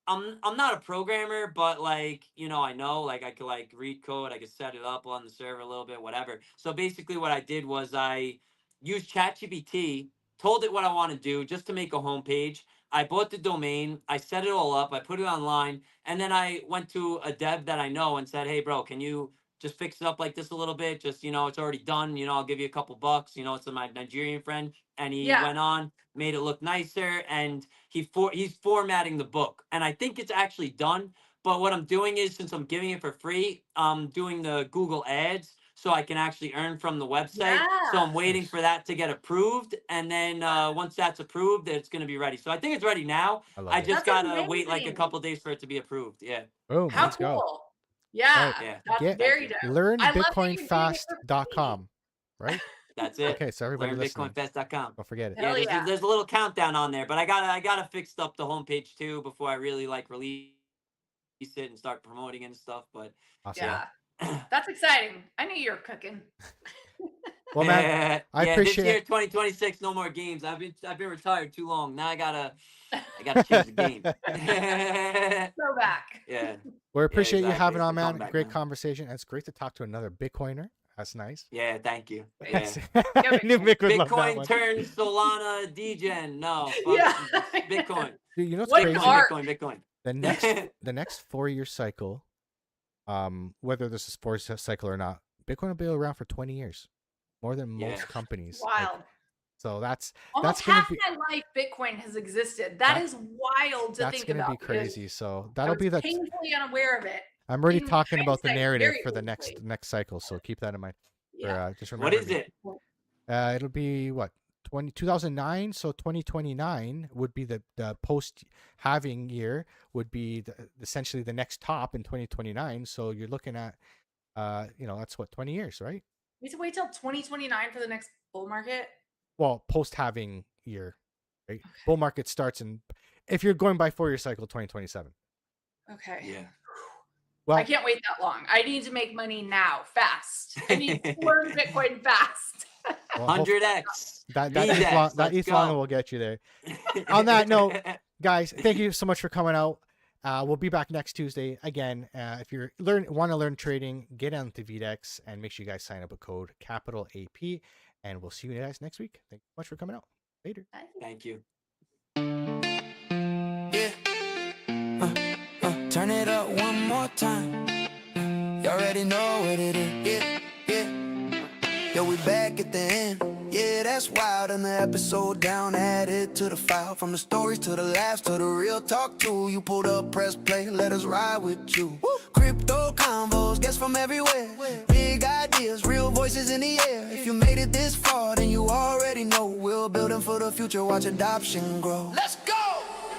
Speaker 3: I'm not a programmer, but like, I know, like I could like read code, I could set it up on the server a little bit, whatever. So basically what I did was I used ChatGPT, told it what I want to do just to make a homepage. I bought the domain, I set it all up, I put it online, and then I went to a dev that I know and said, "Hey bro, can you just fix it up like this a little bit? Just, it's already done, I'll give you a couple bucks, it's my Nigerian friend." And he
Speaker 1: Yeah.
Speaker 3: went on, made it look nicer, and he's formatting the book, and I think it's actually done. But what I'm doing is, since I'm giving it for free, I'm doing the Google ads so I can actually earn from the website. So
Speaker 1: Yeah.
Speaker 3: I'm waiting
Speaker 2: Nice.
Speaker 3: for that to get approved, and then once that's approved, it's going to be ready. So I think it's ready now.
Speaker 2: I
Speaker 3: I
Speaker 2: love it.
Speaker 3: just
Speaker 1: That's
Speaker 3: gotta wait like a
Speaker 1: amazing.
Speaker 3: couple days for it to be approved. Yeah.
Speaker 2: Boom.
Speaker 1: How
Speaker 2: Let's go.
Speaker 1: cool. Yeah.
Speaker 2: Right.
Speaker 3: Yeah.
Speaker 1: That's
Speaker 2: Get
Speaker 1: very
Speaker 3: Thank you.
Speaker 1: dope. I love that you're doing it for free.
Speaker 2: learnbitcoinfast.com. Right?
Speaker 3: That's it.
Speaker 2: Okay, so everybody listening,
Speaker 3: LearnBitcoinFest.com.
Speaker 2: don't forget it.
Speaker 3: Yeah,
Speaker 1: Hell yeah.
Speaker 3: there's a little countdown on there, but I gotta fix up the homepage too before I really like release it and start promoting and stuff. But
Speaker 2: Awesome.
Speaker 1: Yeah. That's exciting. I knew you were cooking.
Speaker 2: Well, man, I
Speaker 3: yeah,
Speaker 2: appreciate
Speaker 3: this year
Speaker 2: it.
Speaker 3: 2026, no more games. I've been retired too long. Now I gotta change the game.
Speaker 1: Go back.
Speaker 3: Yeah.
Speaker 2: We appreciate you
Speaker 3: exactly.
Speaker 2: having
Speaker 3: It's
Speaker 2: on,
Speaker 3: the
Speaker 2: man.
Speaker 3: comeback
Speaker 2: Great
Speaker 3: now.
Speaker 2: conversation. And it's great to talk to another Bitcoiner. That's nice.
Speaker 3: Yeah, thank you. Yeah.
Speaker 2: I knew Mick would love that
Speaker 3: Bitcoin
Speaker 2: one.
Speaker 3: turns Solana degen. No, fuck
Speaker 1: Yeah.
Speaker 3: Bitcoin.
Speaker 2: Dude, you know what's
Speaker 1: What
Speaker 2: crazy?
Speaker 1: art?
Speaker 3: Bitcoin.
Speaker 2: The next 4-year cycle, whether this is 4-year cycle or not, Bitcoin will be around for 20 years, more than most
Speaker 3: Yeah.
Speaker 2: companies. Like,
Speaker 1: Wild.
Speaker 2: so that's
Speaker 1: Almost
Speaker 2: gonna
Speaker 1: half
Speaker 2: be
Speaker 1: my life Bitcoin has existed. That is wild to
Speaker 2: that's
Speaker 1: think
Speaker 2: gonna
Speaker 1: about.
Speaker 2: be
Speaker 1: because
Speaker 2: crazy. So
Speaker 1: I
Speaker 2: that'll
Speaker 1: was
Speaker 2: be the.
Speaker 1: painfully unaware of it.
Speaker 2: I'm already
Speaker 1: in
Speaker 2: talking about the
Speaker 1: hindsight,
Speaker 2: narrative
Speaker 1: very
Speaker 2: for the
Speaker 1: painfully.
Speaker 2: next cycle. So keep that in mind.
Speaker 1: Yeah.
Speaker 2: Or, just
Speaker 3: What
Speaker 2: remember
Speaker 3: is
Speaker 2: me.
Speaker 3: it?
Speaker 2: It'll be what 2009. So 2029 would be the post halving year. Would be essentially the next top in 2029. So you're looking at, that's what 20 years, right?
Speaker 1: We have to wait till 2029 for the next bull market.
Speaker 2: Well, post halving year, right? Bull market starts if you're going by 4-year cycle, 2027.
Speaker 1: Okay.
Speaker 3: Yeah.
Speaker 2: Well,
Speaker 1: I can't wait that long. I need to make money now, fast. I need to learn Bitcoin fast.
Speaker 2: well,
Speaker 3: 100x.
Speaker 2: that
Speaker 3: VDEX,
Speaker 2: ETH
Speaker 3: let's
Speaker 2: long
Speaker 3: go.
Speaker 2: will get you there. On that note, guys, thank you so much for coming out. We'll be back next Tuesday again. If you want to learn trading, get on to VDEX and make sure you guys sign up with code capital AP. And we'll see you guys next week. Thank you so much for coming out. Later.
Speaker 3: Thank you.
Speaker 4: Yeah. Turn it up one more time. You already know what it is. Yeah, yeah. Yo, we back at the end. Yeah, that's wild. And the episode down, added to the file. From the stories to the laughs to the real talk too. You pulled up, press play, let us ride with you. Woo. Crypto convos, guests from everywhere. Big ideas, real voices in the air. If you made it this far, then you already know we're building for the future. Watch adoption grow. Let's go.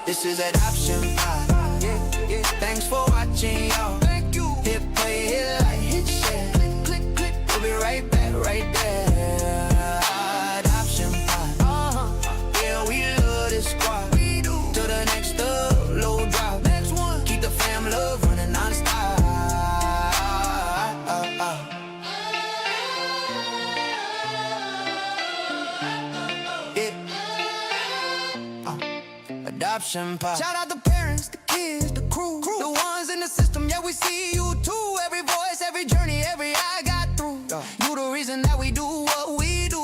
Speaker 4: This is Adoption Pod. Yeah, yeah. Thanks for watching, y'all. Thank you. Hit play, hit like, hit share. Click, click, click. We'll be right back, right there. Adoption Pod. Yeah, we love this squad. We do. To the next low drop. Next one. Keep the fam love running non-stop. Adoption Pod. Shout out the parents, the kids, the crew. The ones in the system, yeah, we see you too. Every voice, every journey, every I got through. You the reason that we do what we do.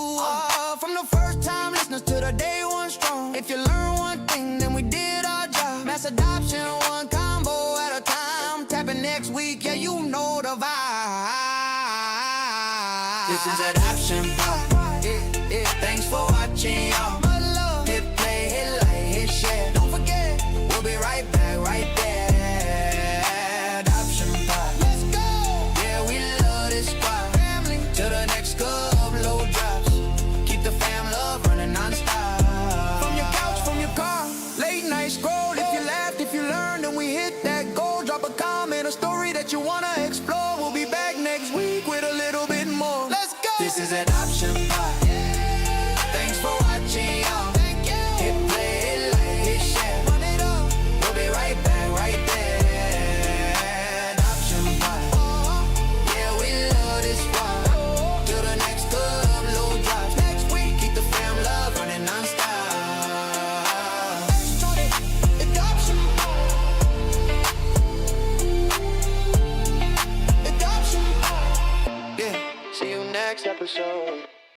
Speaker 4: From the first time listeners to the day one strong. If you learn one thing, then we did our job. Mass adoption, one combo at a time. Tapping next week, yeah, you know the vibe. This is Adoption Pod. Yeah, yeah. Thanks for watching, y'all. Hit play, hit like, hit share. Don't forget, we'll be right back, right there. Adoption Pod. Let's go. Yeah, we love this squad. Family to the next couple drops. Keep the fam love running non-stop. From your couch, from your car, late night scroll. If you laughed, if you learned, and we hit that goal. Drop a comment, a story that you wanna explore. We'll be back next week with a little bit more. Let's go. This is Adoption Pod. Thanks for watching, y'all. Hit play, hit like, hit share. Run it up. We'll be right back, right there. Adoption Pod. Yeah, we love this squad. To the next couple drops. Next week, keep the fam love running non-stop. Adoption Pod. next episode.